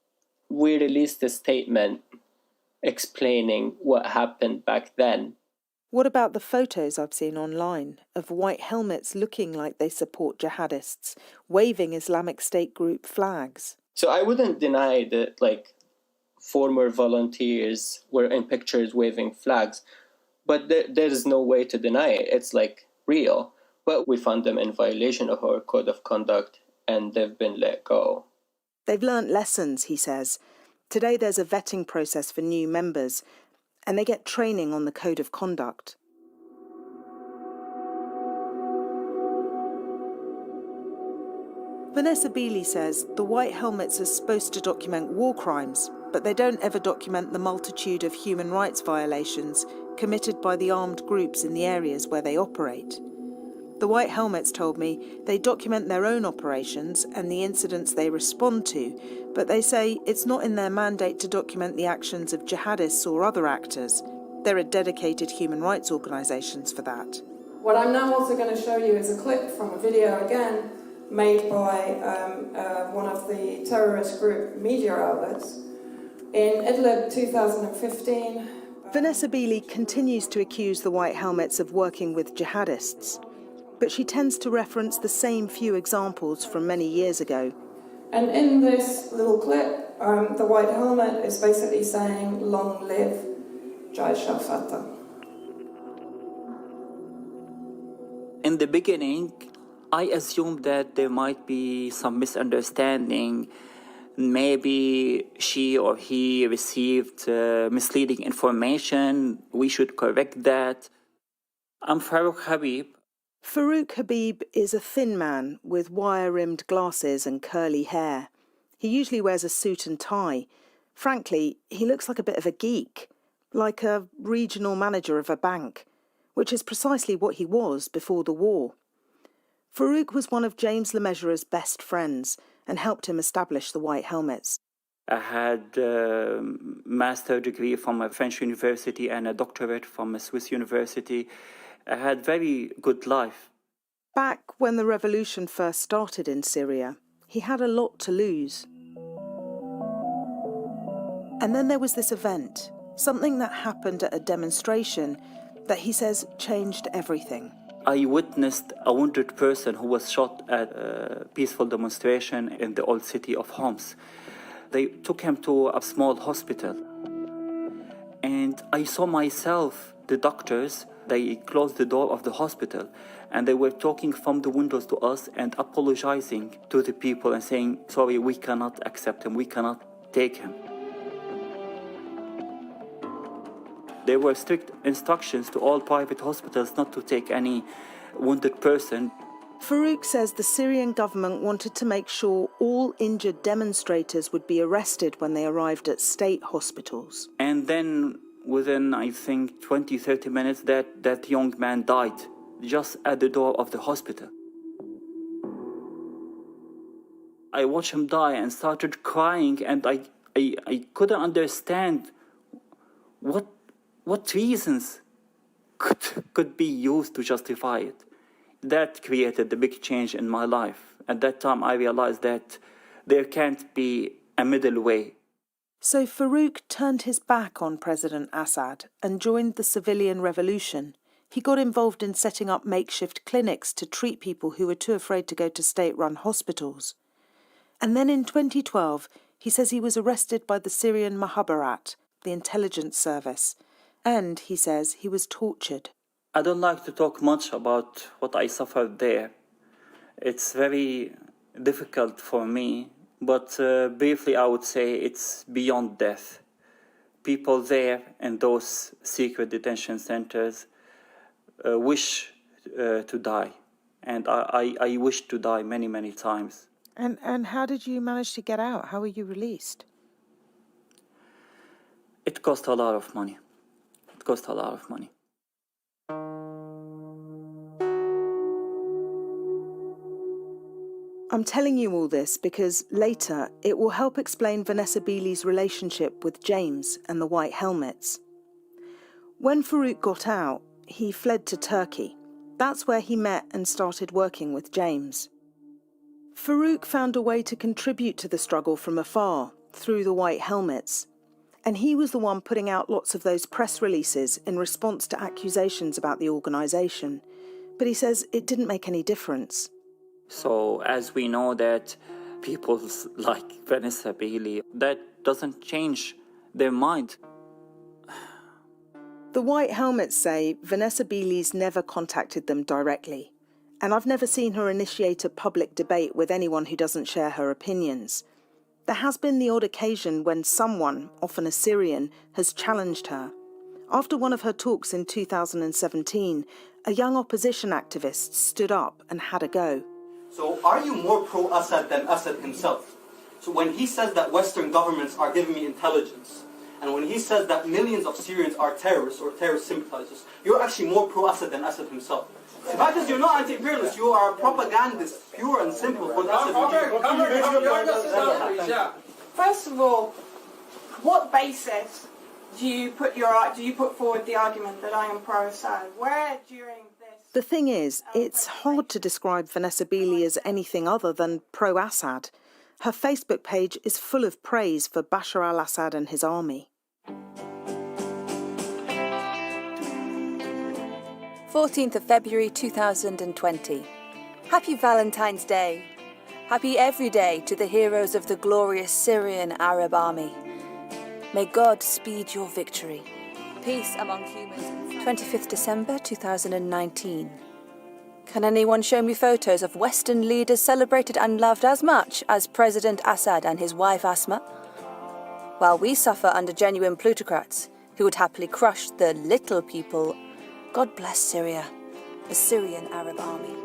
We released a statement explaining what happened back then. What about the photos I've seen online of White Helmets looking like they support jihadists, waving Islamic State group flags? So I wouldn't deny that former volunteers were in pictures waving flags, but there is no way to deny it. It's real. But we found them in violation of our code of conduct and they've been let go. They've learnt lessons, he says. Today there's a vetting process for new members, and they get training on the code of conduct. Vanessa Beeley says the White Helmets are supposed to document war crimes, but they don't ever document the multitude of human rights violations committed by the armed groups in the areas where they operate. The White Helmets told me they document their own operations and the incidents they respond to, but they say it's not in their mandate to document the actions of jihadists or other actors. There are dedicated human rights organisations for that. What I'm now also going to show you is a clip from a video, again, made by one of the terrorist group media outlets in Idlib 2015. Vanessa Beeley continues to accuse the White Helmets of working with jihadists, but she tends to reference the same few examples from many years ago. And in this little clip, the White Helmet is basically saying, "Long live Jaish al-Fatah." In the beginning, I assumed that there might be some misunderstanding. Maybe she or he received misleading information. We should correct that. I'm Farouk Habib. Farouk Habib is a thin man with wire-rimmed glasses and curly hair. He usually wears a suit and tie. Frankly, he looks like a bit of a geek, like a regional manager of a bank, which is precisely what he was before the war. Farouk was one of James Lemesureur's best friends and helped him establish the White Helmets. I had a master's degree from a French university and a doctorate from a Swiss university. I had very good life. Back when the revolution first started in Syria, he had a lot to lose. And then there was this event, something that happened at a demonstration that he says changed everything. I witnessed a wounded person who was shot at a peaceful demonstration in the old city of Homs. They took him to a small hospital. And I saw myself, the doctors, they closed the door of the hospital and they were talking from the windows to us and apologizing to the people and saying, "Sorry, we cannot accept him, we cannot take him." There were strict instructions to all private hospitals not to take any wounded person. Farouk says the Syrian government wanted to make sure all injured demonstrators would be arrested when they arrived at state hospitals. And then within, I think, 20, 30 minutes, that young man died just at the door of the hospital. I watched him die and started crying, and I couldn't understand what reasons could be used to justify it. That created the big change in my life. At that time, I realized that there can't be a middle way. So Farouk turned his back on President Assad and joined the civilian revolution. He got involved in setting up makeshift clinics to treat people who were too afraid to go to state-run hospitals. And then in 2012, he says he was arrested by the Syrian Mukhabarat, the intelligence service, and, he says, he was tortured. I don't like to talk much about what I suffered there. It's very difficult for me, but briefly I would say it's beyond death. People there in those secret detention centers wish to die, and I wished to die many, many times. And how did you manage to get out? How were you released? It cost a lot of money. It cost a lot of money. I'm telling you all this because later it will help explain Vanessa Beeley's relationship with James and the White Helmets. When Farouk got out, he fled to Turkey. That's where he met and started working with James. Farouk found a way to contribute to the struggle from afar, through the White Helmets. And he was the one putting out lots of those press releases in response to accusations about the organisation. But he says it didn't make any difference. So as we know that people like Vanessa Beeley, that doesn't change their mind. The White Helmets say Vanessa Beeley's never contacted them directly. And I've never seen her initiate a public debate with anyone who doesn't share her opinions. There has been the odd occasion when someone, often a Syrian, has challenged her. After one of her talks in 2017, a young opposition activist stood up and had a go. So are you more pro-Assad than Assad himself? So when he says that Western governments are giving me intelligence, and when he says that millions of Syrians are terrorists or terrorist sympathizers, you're actually more pro-Assad than Assad himself. In fact, you're not anti-imperialist, you are a propagandist, pure and simple for the Assad regime. First of all, what basis do you put forward the argument that I am pro-Assad? Where during this... The thing is, it's hard to describe Vanessa Beeley as anything other than pro-Assad. Her Facebook page is full of praise for Bashar al-Assad and his army. 14th of February 2020. Happy Valentine's Day. Happy every day to the heroes of the glorious Syrian Arab army. May God speed your victory. Peace among humans. 25th December 2019. Can anyone show me photos of Western leaders celebrated and loved as much as President Assad and his wife Asma? While we suffer under genuine plutocrats who would happily crush the little people, God bless Syria, the Syrian Arab army.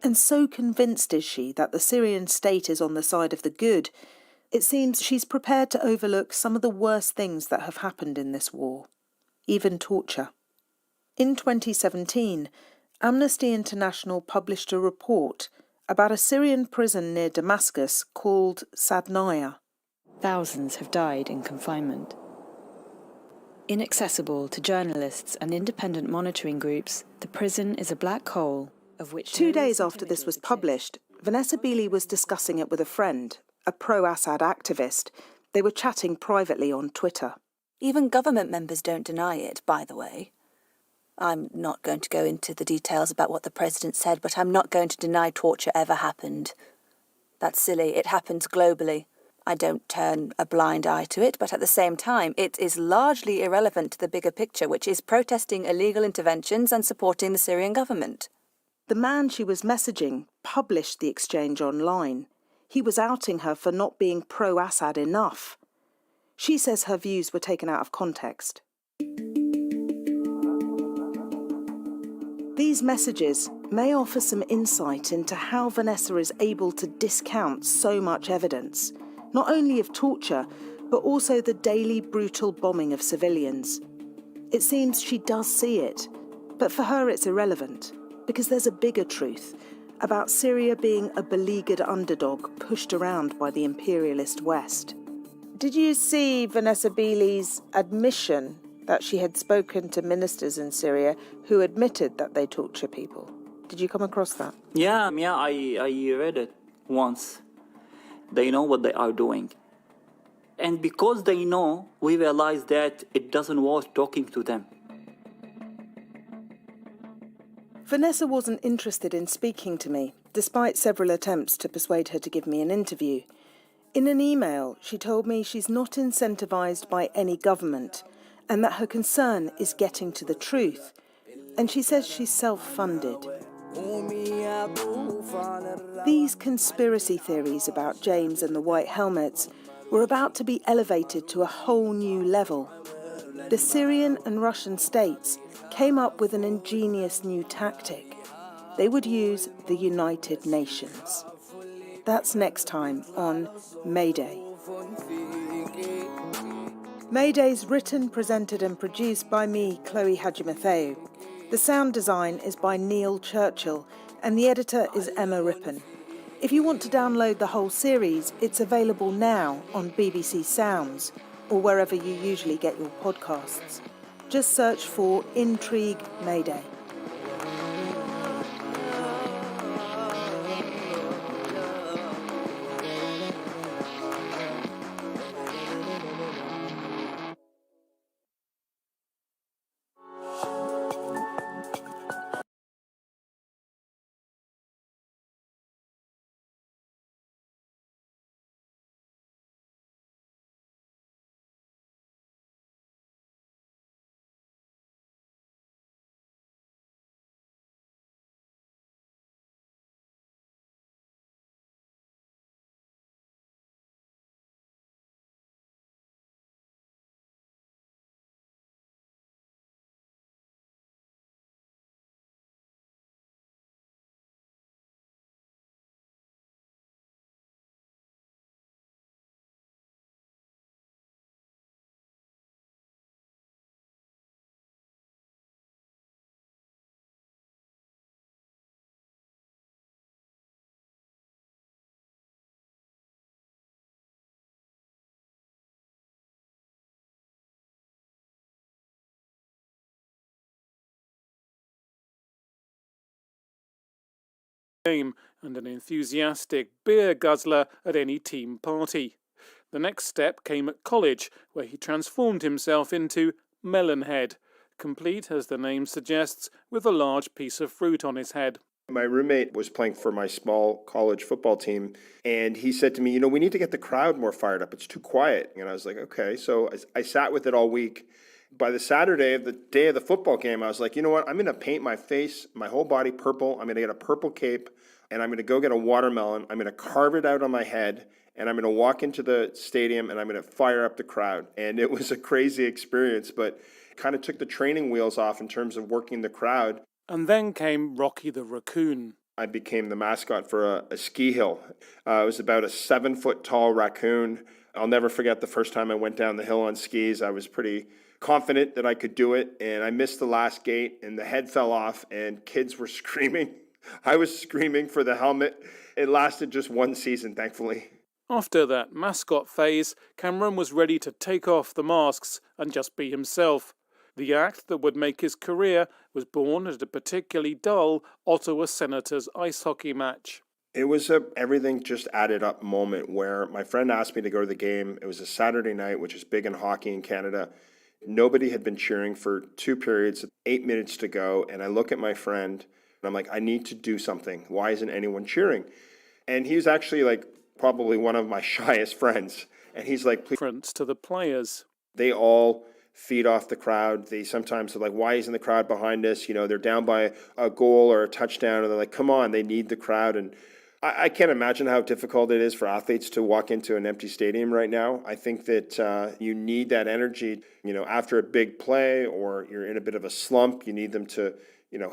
And so convinced is she that the Syrian state is on the side of the good, it seems she's prepared to overlook some of the worst things that have happened in this war, even torture. In 2017, Amnesty International published a report about a Syrian prison near Damascus called Sadnaya. Thousands have died in confinement. Inaccessible to journalists and independent monitoring groups, the prison is a black hole of which... 2 days after this was published, Vanessa Beeley was discussing it with a friend, a pro-Assad activist. They were chatting privately on Twitter. Even government members don't deny it, by the way. I'm not going to go into the details about what the president said, but I'm not going to deny torture ever happened. That's silly. It happens globally. I don't turn a blind eye to it, but at the same time, it is largely irrelevant to the bigger picture, which is protesting illegal interventions and supporting the Syrian government. The man she was messaging published the exchange online. He was outing her for not being pro-Assad enough. She says her views were taken out of context. These messages may offer some insight into how Vanessa is able to discount so much evidence, not only of torture, but also the daily brutal bombing of civilians. It seems she does see it, but for her it's irrelevant, because there's a bigger truth about Syria being a beleaguered underdog pushed around by the imperialist West. Did you see Vanessa Beeley's admission that she had spoken to ministers in Syria who admitted that they torture people? Did you come across that? Yeah, I read it once. They know what they are doing. And because they know, we realize that it doesn't worth talking to them. Vanessa wasn't interested in speaking to me, despite several attempts to persuade her to give me an interview. In an email, she told me she's not incentivised by any government and that her concern is getting to the truth. And she says she's self-funded. These conspiracy theories about James and the White Helmets were about to be elevated to a whole new level. The Syrian and Russian states came up with an ingenious new tactic. They would use the United Nations. That's next time on Mayday. Mayday's written, presented and produced by me, Chloe Hadjimatheou. The sound design is by Neil Churchill and the editor is Emma Rippon. If you want to download the whole series, it's available now on BBC Sounds or wherever you usually get your podcasts. Just search for Intrigue Mayday. game and an enthusiastic beer guzzler at any team party. The next step came at college, where he transformed himself into Melonhead, complete, as the name suggests, with a large piece of fruit on his head. My roommate was playing for my small college football team, and he said to me, we need to get the crowd more fired up. It's too quiet. And I was like, okay. So I sat with it all week. By the Saturday of the day of the football game, I was like, you know what? I'm going to paint my face, my whole body purple. I'm going to get a purple cape, and I'm going to go get a watermelon. I'm going to carve it out on my head, and I'm going to walk into the stadium, and I'm going to fire up the crowd. And it was a crazy experience, but kind of took the training wheels off in terms of working the crowd. And then came Rocky the Raccoon. I became the mascot for a ski hill. It was about a 7-foot tall raccoon. I'll never forget the first time I went down the hill on skis. I was pretty confident that I could do it, and I missed the last gate, and the head fell off, and kids were screaming. I was screaming for the helmet. It lasted just one season, thankfully. After that mascot phase, Cameron was ready to take off the masks and just be himself. The act that would make his career was born at a particularly dull Ottawa Senators ice hockey match. It was a everything just added up moment where my friend asked me to go to the game. It was a Saturday night, which is big in hockey in Canada. Nobody had been cheering for 2 periods, 8 minutes to go. And I look at my friend and I'm like, I need to do something. Why isn't anyone cheering? And he was actually like probably one of my shyest friends. And he's like, Difference to the players. They all feed off the crowd. They sometimes are like, why isn't the crowd behind us? They're down by a goal or a touchdown, and they're like, come on, they need the crowd. And I can't imagine how difficult it is for athletes to walk into an empty stadium right now. I think that you need that energy, after a big play or you're in a bit of a slump, you need them to,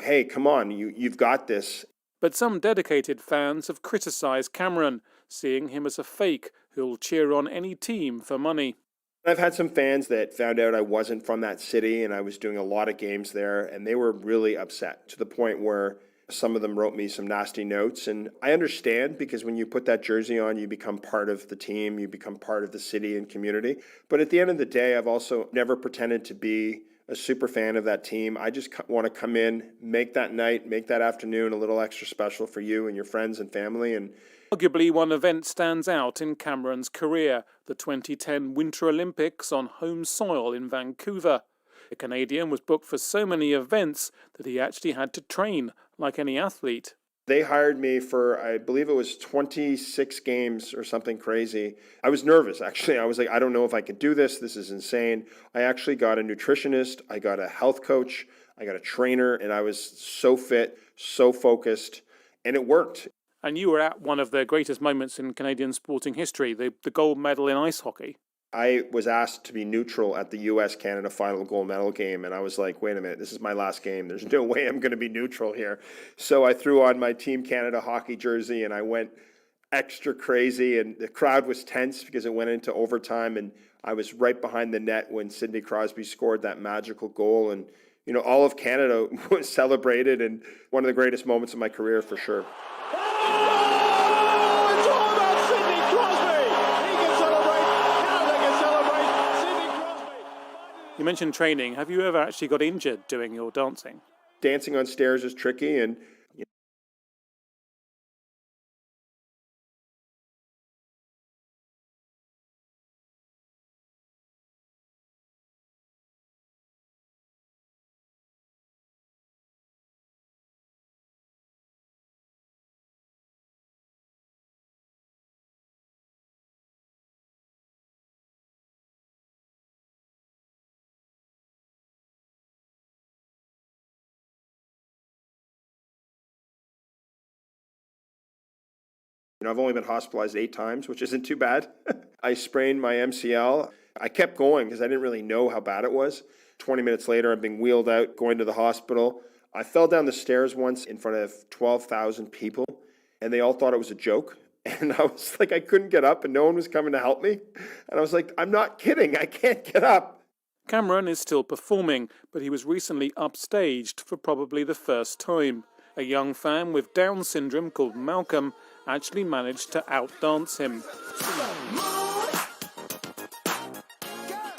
hey, come on, you've got this. But some dedicated fans have criticised Cameron, seeing him as a fake who'll cheer on any team for money. I've had some fans that found out I wasn't from that city and I was doing a lot of games there, and they were really upset to the point where some of them wrote me some nasty notes. And I understand, because when you put that jersey on, you become part of the team, you become part of the city and community. But at the end of the day, I've also never pretended to be a super fan of that team. I just want to come in, make that night, make that afternoon a little extra special for you and your friends and family. And arguably one event stands out in Cameron's career, the 2010 Winter Olympics on home soil in Vancouver. The Canadian was booked for so many events that he actually had to train like any athlete. They hired me for, I believe it was 26 games or something crazy. I was nervous, actually. I was like, I don't know if I could do this. This is insane. I actually got a nutritionist. I got a health coach. I got a trainer, and I was so fit, so focused, and it worked. And you were at one of the greatest moments in Canadian sporting history, the gold medal in ice hockey. I was asked to be neutral at the U.S.-Canada final gold medal game, and I was like, wait a minute, this is my last game. There's no way I'm going to be neutral here. So I threw on my Team Canada hockey jersey, and I went extra crazy, and the crowd was tense because it went into overtime, and I was right behind the net when Sidney Crosby scored that magical goal, and all of Canada was celebrated, and one of the greatest moments of my career for sure. You mentioned training. Have you ever actually got injured doing your dancing? Dancing on stairs is tricky, and I've only been hospitalized 8 times, which isn't too bad. I sprained my MCL. I kept going because I didn't really know how bad it was. 20 minutes later, I'm being wheeled out, going to the hospital. I fell down the stairs once in front of 12,000 people, and they all thought it was a joke. And I was like, I couldn't get up, and no one was coming to help me. And I was like, I'm not kidding. I can't get up. Cameron is still performing, but he was recently upstaged for probably the first time. A young fan with Down syndrome called Malcolm actually managed to outdance him.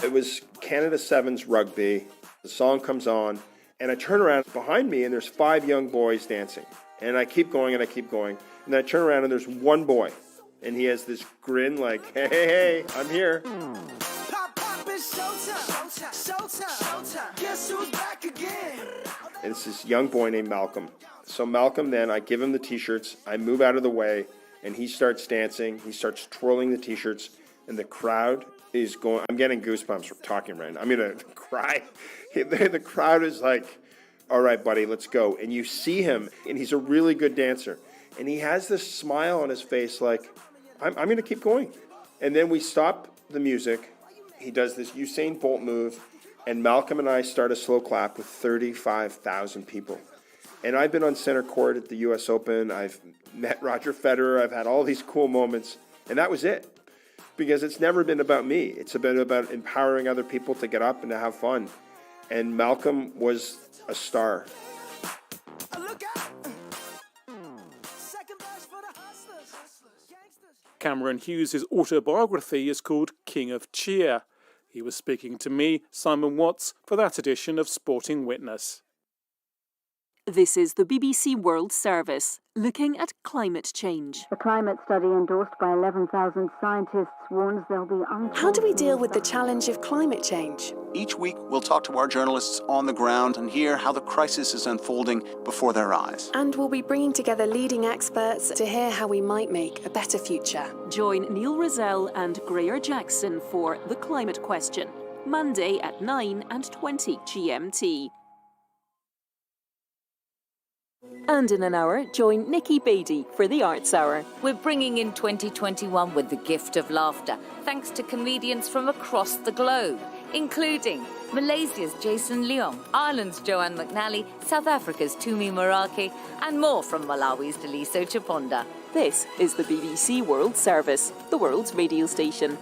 It was Canada Sevens rugby. The song comes on, and I turn around behind me, and there's 5 young boys dancing. And I keep going and I keep going. And then I turn around and there's one boy. And he has this grin like, hey, hey, hey, I'm here. And it's this young boy named Malcolm. So Malcolm, then I give him the T-shirts. I move out of the way and he starts dancing. He starts twirling the T-shirts and the crowd is going. I'm getting goosebumps from talking right now. I'm going to cry. The crowd is like, all right, buddy, let's go. And you see him, and he's a really good dancer. And he has this smile on his face like, I'm going to keep going. And then we stop the music. He does this Usain Bolt move, and Malcolm and I start a slow clap with 35,000 people. And I've been on center court at the U.S. Open. I've met Roger Federer. I've had all these cool moments. And that was it. Because it's never been about me. It's been about empowering other people to get up and to have fun. And Malcolm was a star. Cameron Hughes' autobiography is called King of Cheer. He was speaking to me, Simon Watts, for that edition of Sporting Witness. This is the BBC World Service, looking at climate change. A climate study endorsed by 11,000 scientists warns there'll be How do we deal with the challenge of climate change? Each week, we'll talk to our journalists on the ground and hear how the crisis is unfolding before their eyes. And we'll be bringing together leading experts to hear how we might make a better future. Join Neil Rozelle and Greer Jackson for The Climate Question, Monday at 9:20 GMT. And in an hour, join Nikki Beattie for the Arts Hour. We're bringing in 2021 with the gift of laughter, thanks to comedians from across the globe, including Malaysia's Jason Leong, Ireland's Joanne McNally, South Africa's Tumi Morake, and more from Malawi's Daliso Chaponda. This is the BBC World Service, the world's radio station.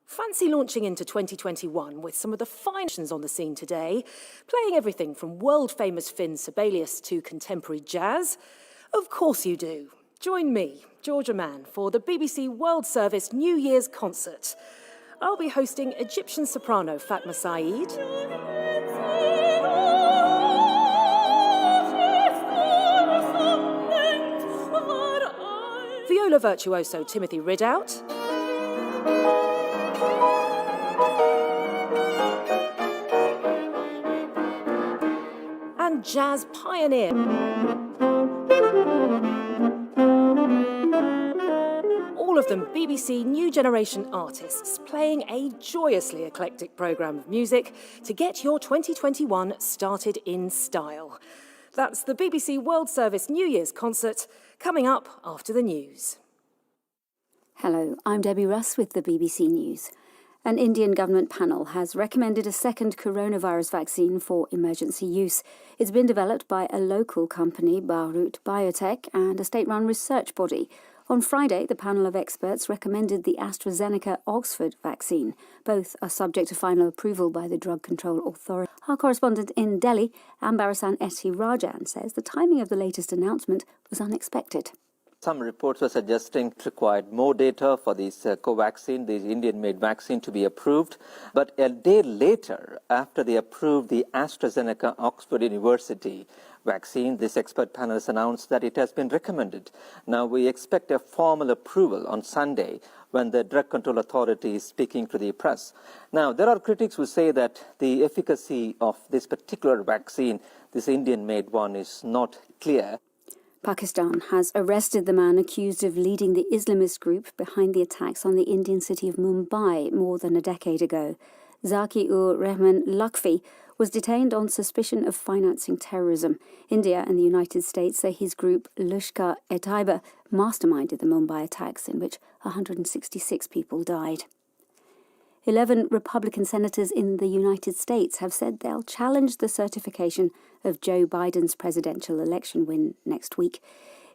Fancy launching into 2021 with some of the finest on the scene today, playing everything from world-famous Finn Sibelius to contemporary jazz? Of course you do. Join me, Georgia Mann, for the BBC World Service New Year's concert. I'll be hosting Egyptian soprano Fatma Saeed, viola virtuoso Timothy Ridout, and jazz pioneer all of them BBC New Generation artists playing a joyously eclectic programme of music to get your 2021 started in style. That's the BBC World Service New Year's concert coming up after the news. Hello, I'm Debbie Russ with the BBC News. An Indian government panel has recommended a second coronavirus vaccine for emergency use. It's been developed by a local company, Bharat Biotech, and a state-run research body. On Friday, the panel of experts recommended the AstraZeneca Oxford vaccine. Both are subject to final approval by the Drug Control Authority. Our correspondent in Delhi, Ambarasan S.T. Rajan, says the timing of the latest announcement was unexpected. Some reports were suggesting it required more data for this Covaxin, the Indian-made vaccine, to be approved. But a day later, after they approved the AstraZeneca Oxford University vaccine, this expert panel has announced that it has been recommended. Now, we expect a formal approval on Sunday when the Drug Control Authority is speaking to the press. Now, there are critics who say that the efficacy of this particular vaccine, this Indian-made one, is not clear. Pakistan has arrested the man accused of leading the Islamist group behind the attacks on the Indian city of Mumbai more than a decade ago. Zaki-ur-Rahman Lakvi was detained on suspicion of financing terrorism. India and the United States say his group, Lashkar-e-Taiba, masterminded the Mumbai attacks in which 166 people died. 11 Republican senators in the United States have said they'll challenge the certification of Joe Biden's presidential election win next week.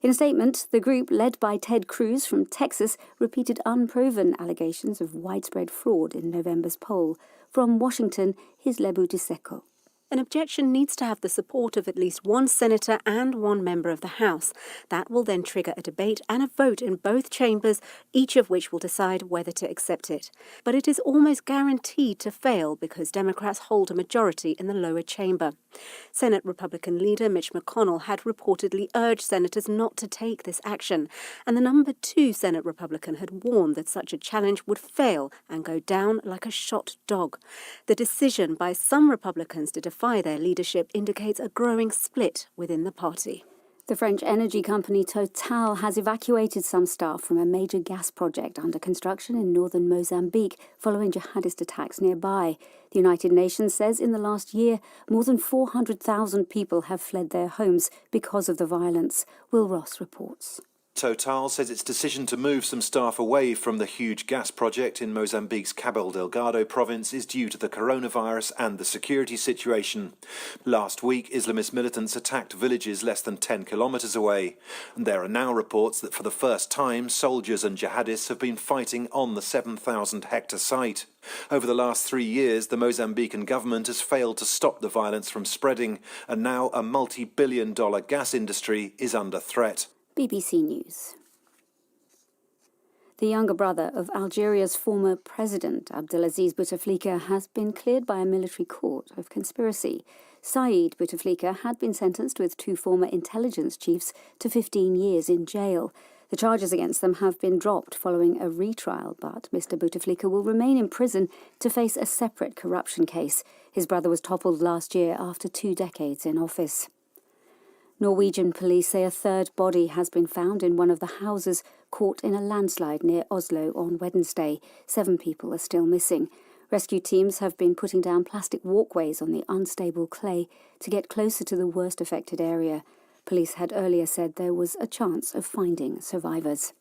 In a statement, the group, led by Ted Cruz from Texas, repeated unproven allegations of widespread fraud in November's poll. From Washington, here's Lebu Diseko. An objection needs to have the support of at least one senator and one member of the House. That will then trigger a debate and a vote in both chambers, each of which will decide whether to accept it. But it is almost guaranteed to fail because Democrats hold a majority in the lower chamber. Senate Republican leader Mitch McConnell had reportedly urged senators not to take this action, and the number 2 Senate Republican had warned that such a challenge would fail and go down like a shot dog. The decision by some Republicans to defy their leadership indicates a growing split within the party. The French energy company Total has evacuated some staff from a major gas project under construction in northern Mozambique following jihadist attacks nearby. The United Nations says in the last year, more than 400,000 people have fled their homes because of the violence. Will Ross reports. Total says its decision to move some staff away from the huge gas project in Mozambique's Cabo Delgado province is due to the coronavirus and the security situation. Last week, Islamist militants attacked villages less than 10 kilometres away. And there are now reports that for the first time, soldiers and jihadists have been fighting on the 7,000-hectare site. Over the last 3 years, the Mozambican government has failed to stop the violence from spreading, and now a multi-billion-dollar gas industry is under threat. BBC News. The younger brother of Algeria's former president, Abdelaziz Bouteflika, has been cleared by a military court of conspiracy. Saïd Bouteflika had been sentenced with 2 former intelligence chiefs to 15 years in jail. The charges against them have been dropped following a retrial, but Mr. Bouteflika will remain in prison to face a separate corruption case. His brother was toppled last year after 2 decades in office. Norwegian police say a 3rd body has been found in one of the houses caught in a landslide near Oslo on Wednesday. 7 people are still missing. Rescue teams have been putting down plastic walkways on the unstable clay to get closer to the worst affected area. Police had earlier said there was a chance of finding survivors.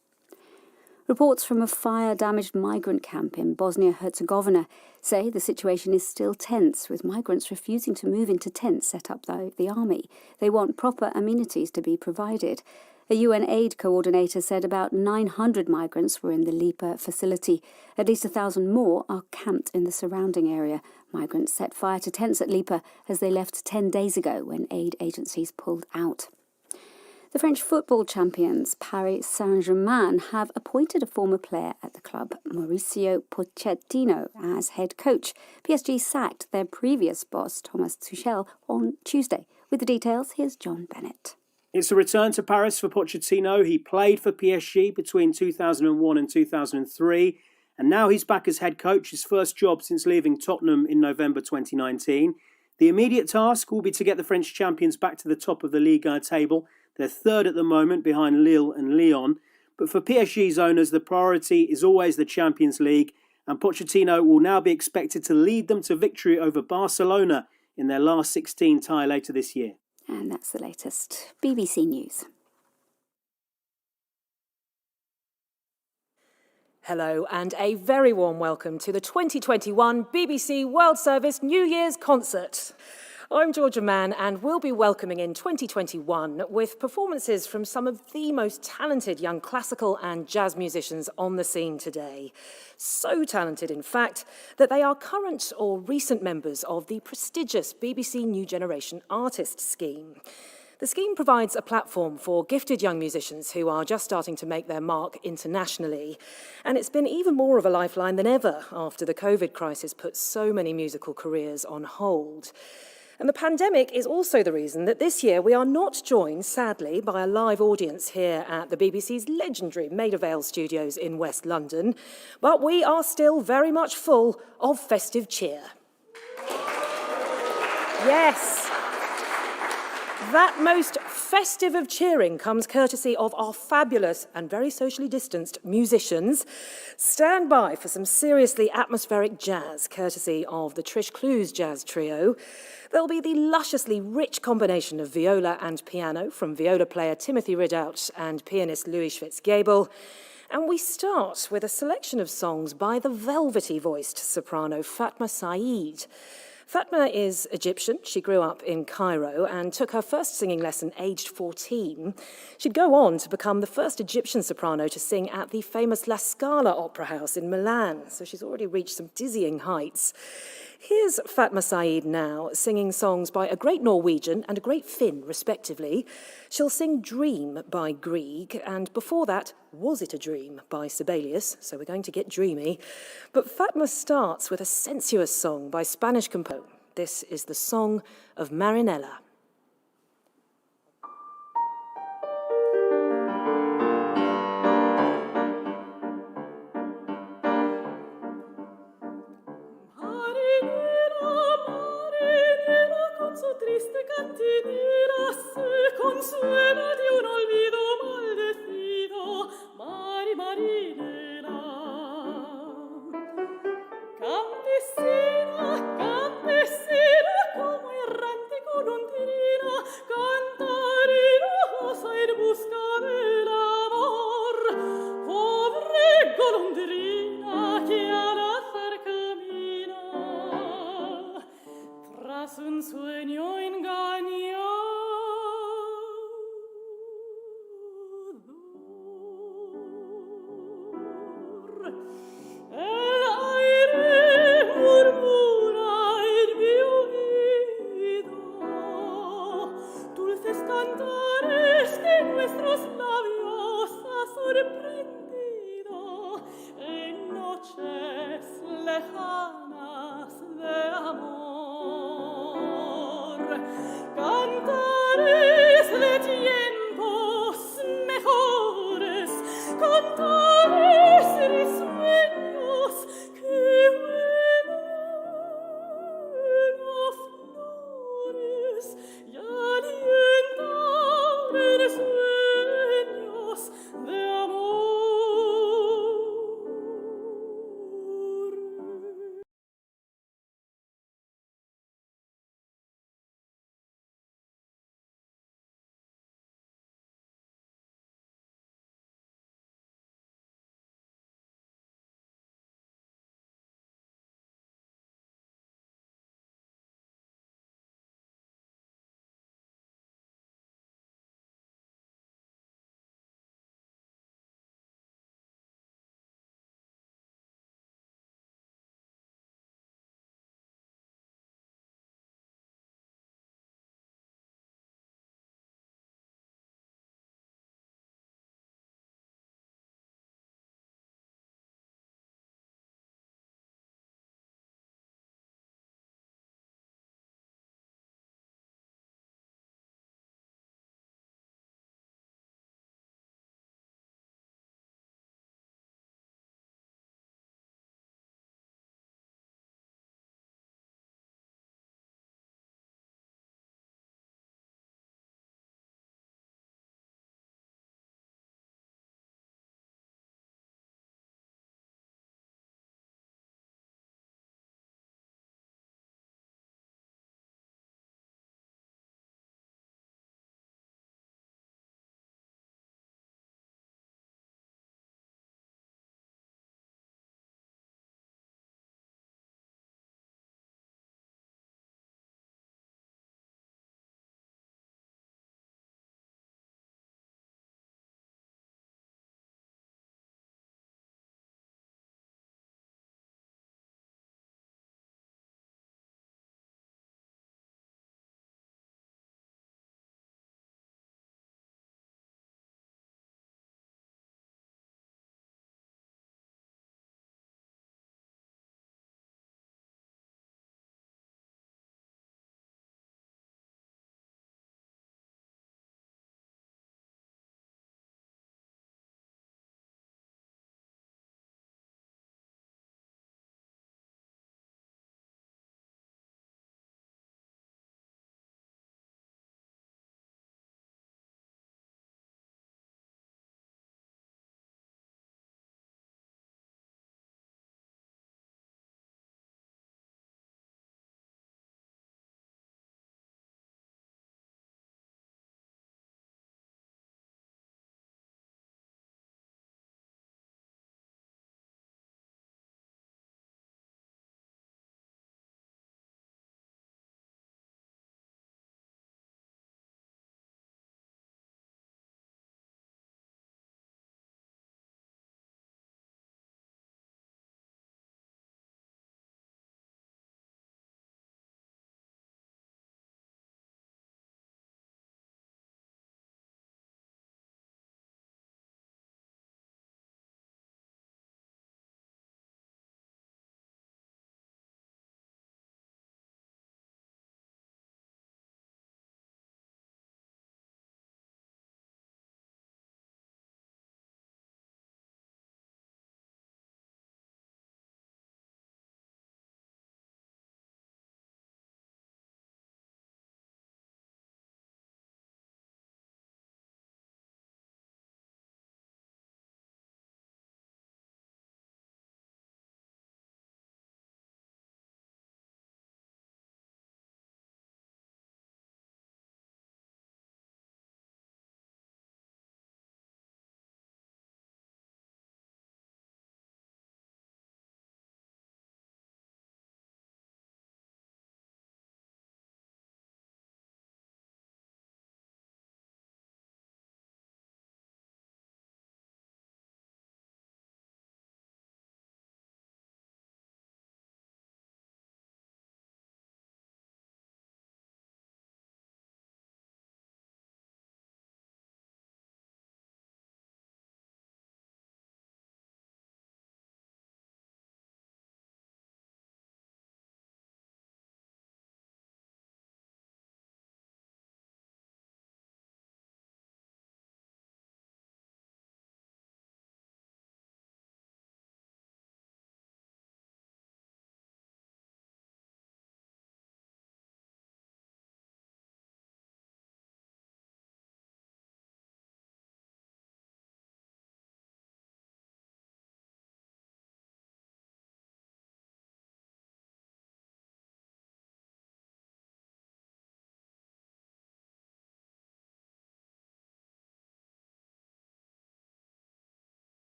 Reports from a fire-damaged migrant camp in Bosnia-Herzegovina say the situation is still tense, with migrants refusing to move into tents set up by the army. They want proper amenities to be provided. A UN aid coordinator said about 900 migrants were in the Lipa facility. At least 1,000 more are camped in the surrounding area. Migrants set fire to tents at Lipa as they left 10 days ago when aid agencies pulled out. The French football champions Paris Saint-Germain have appointed a former player at the club, Mauricio Pochettino, as head coach. PSG sacked their previous boss, Thomas Tuchel, on Tuesday. With the details, here's John Bennett. It's a return to Paris for Pochettino. He played for PSG between 2001 and 2003, and now he's back as head coach, his first job since leaving Tottenham in November 2019. The immediate task will be to get the French champions back to the top of the Ligue 1 table. They're 3rd at the moment behind Lille and Lyon. But for PSG's owners, the priority is always the Champions League, and Pochettino will now be expected to lead them to victory over Barcelona in their last 16 tie later this year. And that's the latest. BBC News. Hello and a very warm welcome to the 2021 BBC World Service New Year's Concert. I'm Georgia Mann and we'll be welcoming in 2021 with performances from some of the most talented young classical and jazz musicians on the scene today. So talented, in fact, that they are current or recent members of the prestigious BBC New Generation Artists Scheme. The scheme provides a platform for gifted young musicians who are just starting to make their mark internationally. And it's been even more of a lifeline than ever after the COVID crisis put so many musical careers on hold. And the pandemic is also the reason that this year we are not joined, sadly, by a live audience here at the BBC's legendary Maida Vale studios in West London, but we are still very much full of festive cheer. Yes! That most festive of cheering comes courtesy of our fabulous and very socially distanced musicians. Stand by for some seriously atmospheric jazz, courtesy of the Trish Clues Jazz Trio. There'll be the lusciously rich combination of viola and piano from viola player Timothy Ridout and pianist Louis Schwitz-Gable. And we start with a selection of songs by the velvety-voiced soprano Fatma Saeed. Fatma is Egyptian. She grew up in Cairo and took her first singing lesson aged 14. She'd go on to become the first Egyptian soprano to sing at the famous La Scala Opera House in Milan, so she's already reached some dizzying heights. Here's Fatma Saeed now, singing songs by a great Norwegian and a great Finn, respectively. She'll sing Dream by Grieg, and before that, Was It a Dream by Sibelius, so we're going to get dreamy. But Fatma starts with a sensuous song by Spanish composer. This is the Song of Marinella. Su triste cantinera se consuela de un olvido maldecido, marinera. Campesina, campesina, como errante golondrina, cantarinosa en busca del amor. Pobre golondrina que al azar camina, tras un sueño engañado. El aire murmura en mi oído dulces cantares que nuestros labios ha sorprendido en noches lejanas de amor.